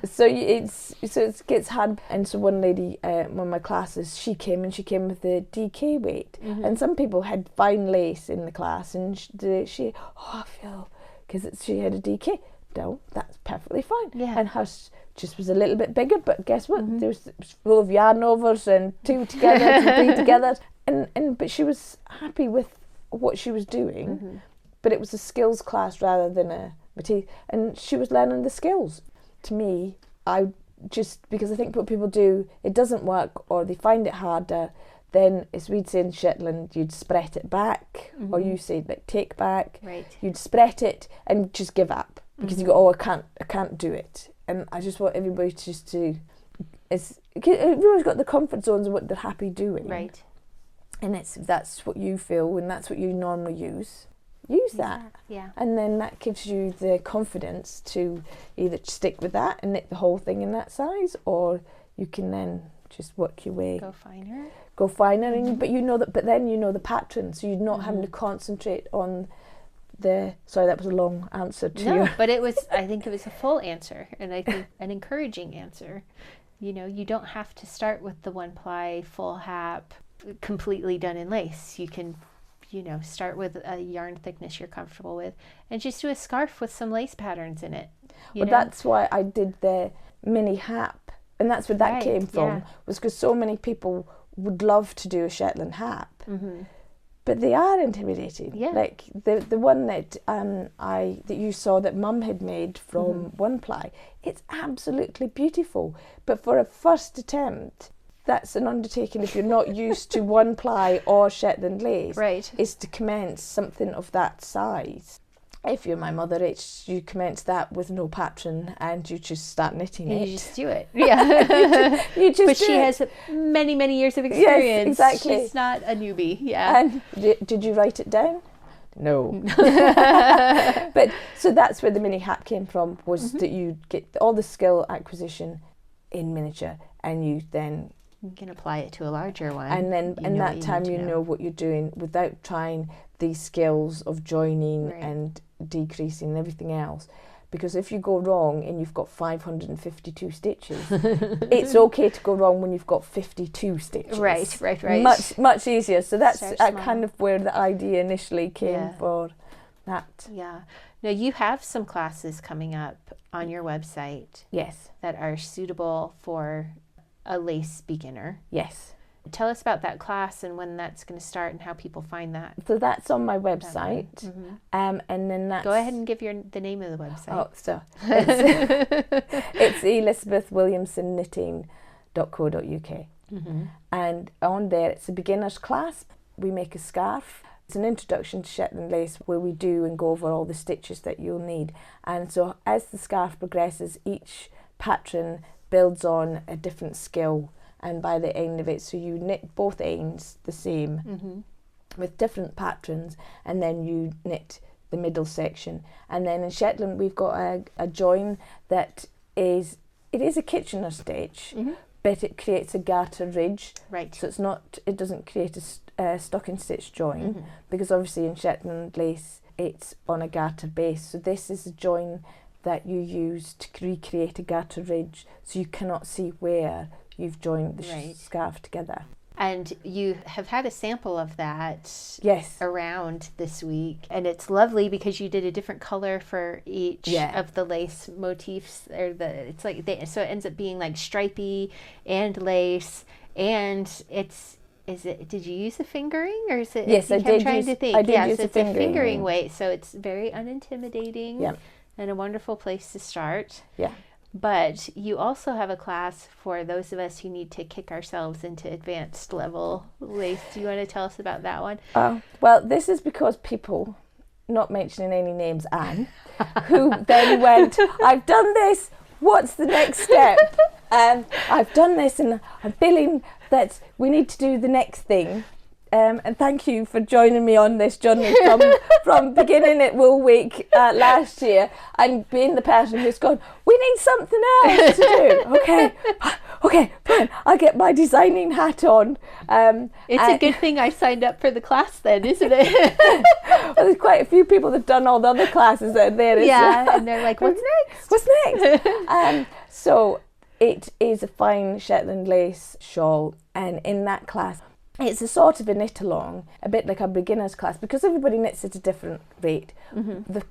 So it gets hard. And so one lady, one of my classes, she came with the DK weight, and some people had fine lace in the class, and she I feel because she had a DK. No, that's perfectly fine. Yeah. And hers just was a little bit bigger, but guess what? There was full of yarn overs and 2 together and 3 together. But she was happy with what she was doing. But it was a skills class rather than a material. And she was learning the skills. To me, because I think what people do, it doesn't work or they find it harder, then as we'd say in Shetland, you'd spread it back, or you say like take back. Right. You'd spread it and just give up. Because you go, oh, I can't do it. And I just want everybody just to, everyone's got the comfort zones of what they're happy doing. Right. And if that's what you feel and that's what you normally use that. Yeah. And then that gives you the confidence to either stick with that and knit the whole thing in that size, or you can then just work your way. Go finer. But then you know the pattern, so you're not having to concentrate on sorry, that was a long answer to you. But I think it was a full answer, and I think an encouraging answer. You don't have to start with the 1-ply full hap completely done in lace. You can, start with a yarn thickness you're comfortable with, and just do a scarf with some lace patterns in it. That's why I did the mini hap, and that's where that came from, was because so many people would love to do a Shetland hap. But they are intimidating. Yeah. Like the one that that you saw that Mum had made from 1-ply, it's absolutely beautiful. But for a first attempt, that's an undertaking if you're not used to 1-ply or Shetland lace. Right. Is to commence something of that size. If you're my mother, you commence that with no pattern and you just start knitting it. You just do it. Yeah. But she has many, many years of experience. Yes, exactly. She's not a newbie. Yeah. And did you write it down? No. But so that's where the mini hat came from, was that you get all the skill acquisition in miniature, and you can apply it to a larger one. And then in that time you know what you're doing without trying these skills of joining and decreasing and everything else. because if you go wrong and you've got 552 stitches, it's okay to go wrong when you've got 52 stitches. Right. Much easier. So that's Start small. kind of where the idea initially came for that. Yeah. Now you have some classes coming up on your website. Yes. That are suitable for a lace beginner. Yes. Tell us about that class and when that's going to start and how people find that. So that's on my website. And then that's... Go ahead and give the name of the website. Oh, so it's elizabethwilliamsonknitting.co.uk. And on there, it's a beginner's class. We make a scarf. It's an introduction to Shetland lace where we do and go over all the stitches that you'll need. And so as the scarf progresses, each pattern builds on a different skill. And by the end of it, so you knit both ends the same with different patterns, and then you knit the middle section. And then in Shetland, we've got a join that is a Kitchener stitch, but it creates a garter ridge. Right. So it doesn't create a stocking stitch join, because obviously in Shetland lace, it's on a garter base. So this is a join that you use to recreate a garter ridge, so you cannot see where you've joined the scarf together. And you have had a sample of that around this week, and it's lovely because you did a different color for each of the lace motifs. So it ends up being like stripy and lace, and did you use a fingering or is it? Yes, I did. I'm trying to think. I did use so it's a fingering weight, so it's very unintimidating and a wonderful place to start. Yeah. But you also have a class for those of us who need to kick ourselves into advanced level lace. Do you want to tell us about that one? Well, this is because people, not mentioning any names, Anne, who then went, I've done this, what's the next step? I've done this and I'm feeling that we need to do the next thing. And thank you for joining me on this journey from beginning at Wool Week last year and being the person who's gone, we need something else to do. Okay, fine. I'll get my designing hat on. It's a good thing I signed up for the class then, isn't it? Well, there's quite a few people that have done all the other classes out there. And they're like, what's next? What's next? So it is a fine Shetland lace shawl, and in that class, it's a sort of a knit along, a bit like a beginner's class, because everybody knits at a different rate.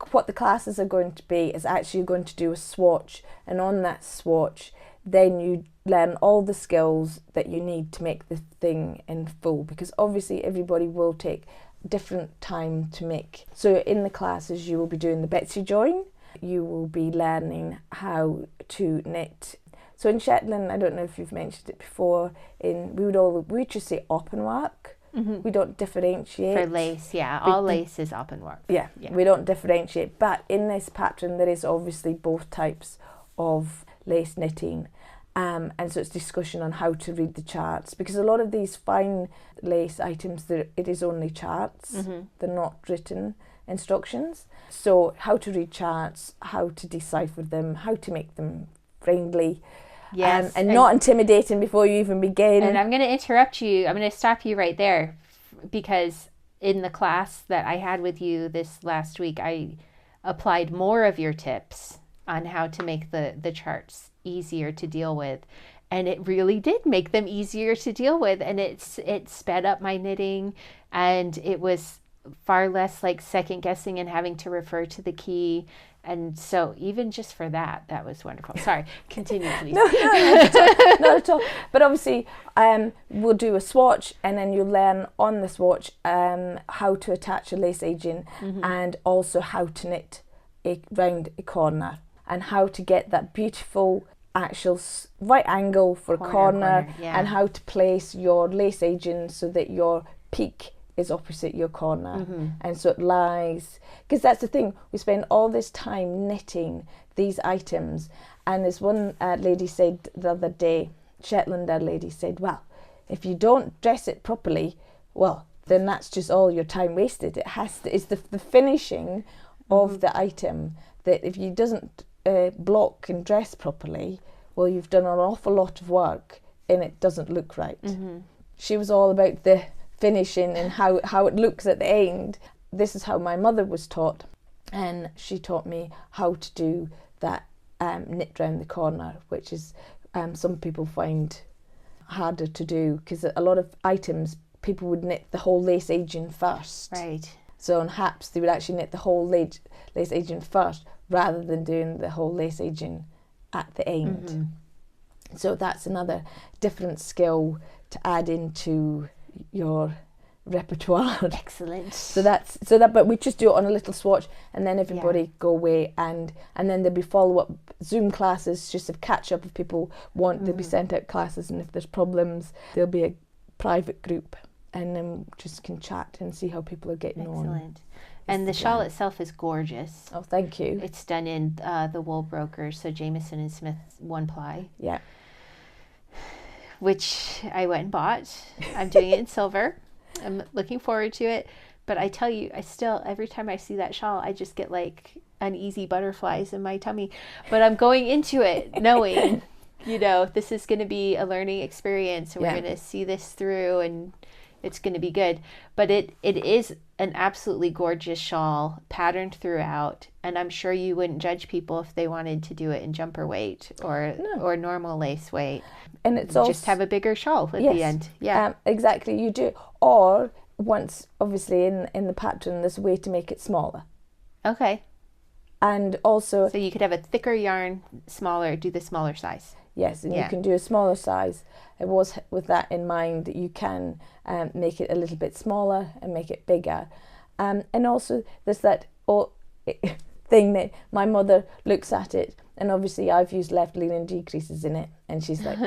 What the classes are going to be is actually going to do a swatch, and on that swatch, then you learn all the skills that you need to make the thing in full, because obviously everybody will take different time to make. So in the classes, you will be doing the Betsy join, you will be learning how to knit. So in Shetland, I don't know if you've mentioned it before, we just say openwork. We don't differentiate. For lace, all lace is openwork. Yeah, we don't differentiate. But in this pattern, there is obviously both types of lace knitting. And so it's discussion on how to read the charts, because a lot of these fine lace items, it is only charts. They're not written instructions. So how to read charts, how to decipher them, how to make them friendly. Yes. And not intimidating before you even begin. And I'm going to interrupt you. I'm going to stop you right there, because in the class that I had with you this last week, I applied more of your tips on how to make the charts easier to deal with. And it really did make them easier to deal with. And it sped up my knitting, and it was far less like second guessing and having to refer to the key. And so even just for that was wonderful. Sorry, continue, please. No, not at all. But obviously, we'll do a swatch, and then you'll learn on the swatch how to attach a lace edging, and also how to knit round a corner, and how to get that beautiful actual right angle for a corner, and how to place your lace edging so that your peak is opposite your corner, and so it lies, because that's the thing, we spend all this time knitting these items. And as one lady said the other day, Shetlander lady said, well, if you don't dress it properly, well, then that's just all your time wasted. It's the finishing of the item, that if you doesn't block and dress properly, well, you've done an awful lot of work and it doesn't look right. She was all about the finishing and how it looks at the end. This is how my mother was taught. and she taught me how to do that knit round the corner, which is some people find harder to do, because a lot of items people would knit the whole lace aging first. Right. So on haps they would actually knit the whole lace aging first rather than doing the whole lace aging at the end. Mm-hmm. So that's another different skill to add into your repertoire. Excellent. But we just do it on a little swatch, and then everybody go away, and then there'll be follow-up Zoom classes just to catch up if people want. They'll be sent out classes, and if there's problems there'll be a private group, and then just can chat and see how people are getting on. Excellent. And the shawl itself is gorgeous. Oh, thank you. It's done in the wool brokers, so Jameson and Smith 1-ply. Yeah. Which I went and bought. I'm doing it in silver. I'm looking forward to it. But I tell you, I still, every time I see that shawl, I just get like uneasy butterflies in my tummy. But I'm going into it knowing, this is going to be a learning experience. And we're going to see this through, and it's going to be good. But it is an absolutely gorgeous shawl, patterned throughout. And I'm sure you wouldn't judge people if they wanted to do it in jumper weight or normal lace weight. And it's also just have a bigger shawl at the end. Yeah, exactly. You do. Or once, obviously, in the pattern, there's a way to make it smaller. Okay. And also, so you could have a thicker yarn, do the smaller size. Yes, and you can do a smaller size. It was with that in mind that you can make it a little bit smaller and make it bigger. And also, there's that thing that my mother looks at it, and obviously I've used left leaning decreases in it, and she's like,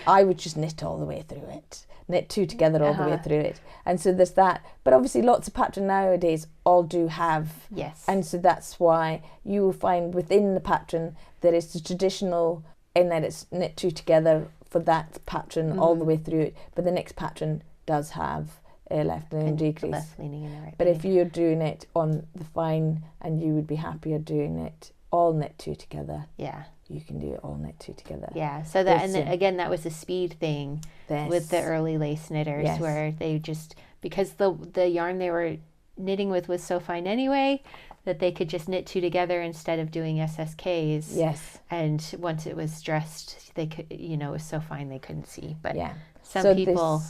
I would just knit all the way through it, knit two together all the way through it. And so there's that. But obviously lots of pattern nowadays all do have. Yes. And so that's why you will find within the pattern that it's the traditional, in that it's knit two together for that pattern all the way through it. But the next pattern does have a left leaning decrease. Left leaning and the right. But if you're doing it on the fine, and you would be happier doing it all knit two together. Yeah. You can do it all knit two together. Yeah. So that, and then again, that was a speed thing with the early lace knitters, where they just, because the yarn they were knitting with was so fine anyway, that they could just knit two together instead of doing SSKs. Yes. And once it was dressed, they could, it was so fine they couldn't see. But some so people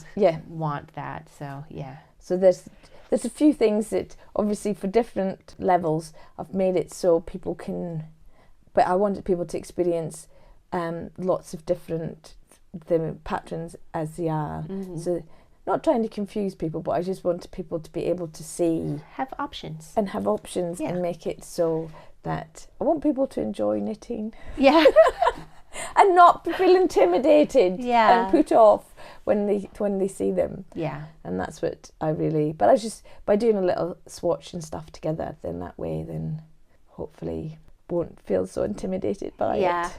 want that. So So there's a few things that obviously for different levels I've made it so people can, but I wanted people to experience lots of different the patterns as they are. Mm-hmm. So not trying to confuse people, but I just wanted people to be able to see, have options and make it so that I want people to enjoy knitting. Yeah. And not feel intimidated and put off when they see them. Yeah. And that's what I really, but I just, by doing a little swatch and stuff together, then that way, then hopefully won't feel so intimidated by it.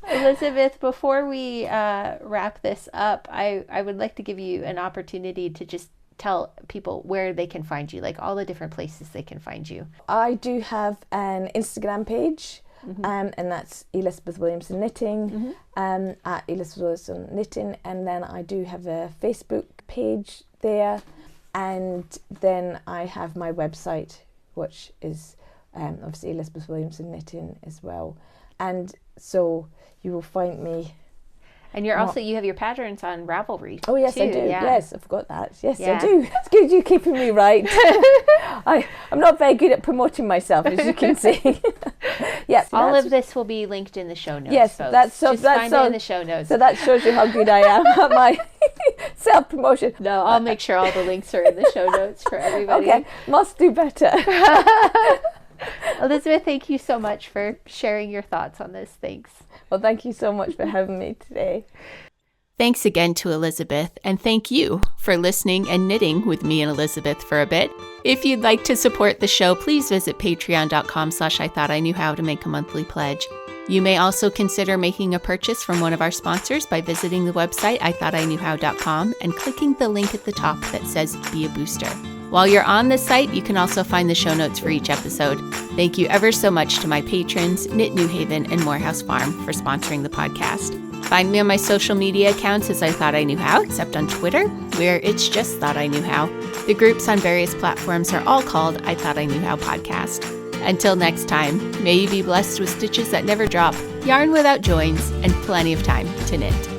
Elizabeth, before we wrap this up, I would like to give you an opportunity to just tell people where they can find you, like all the different places they can find you. I do have an Instagram page. And that's Elizabeth Williamson Knitting, at Elizabeth Williamson Knitting, and then I do have a Facebook page there, and then I have my website, which is obviously Elizabeth Williamson Knitting as well, and so you will find me. And you're also, you have your patterns on Ravelry. Oh yes, too. I do. Yeah. Yes, I forgot that. Yes, I do. It's good you keeping me right. I'm not very good at promoting myself, as you can see. Yes, all of this will be linked in the show notes. Yes, folks. Find it in the show notes. So that shows you how good I am at my self-promotion. No, I'll make sure all the links are in the show notes for everybody. Okay, must do better. Elizabeth, thank you so much for sharing your thoughts on this. Thanks. Well, thank you so much for having me today. Thanks again to Elizabeth, and thank you for listening and knitting with me and Elizabeth for a bit. If you'd like to support the show, please visit patreon.com/I-thought-I-knew-how to make a monthly pledge. You may also consider making a purchase from one of our sponsors by visiting the website I-thought-I-knew-how.com and clicking the link at the top that says Be a Booster. While you're on this site, you can also find the show notes for each episode. Thank you ever so much to my patrons, Knit New Haven and Morehouse Farm, for sponsoring the podcast. Find me on my social media accounts as I Thought I Knew How, except on Twitter, where it's just Thought I Knew How. The groups on various platforms are all called I Thought I Knew How Podcast. Until next time, may you be blessed with stitches that never drop, yarn without joins, and plenty of time to knit.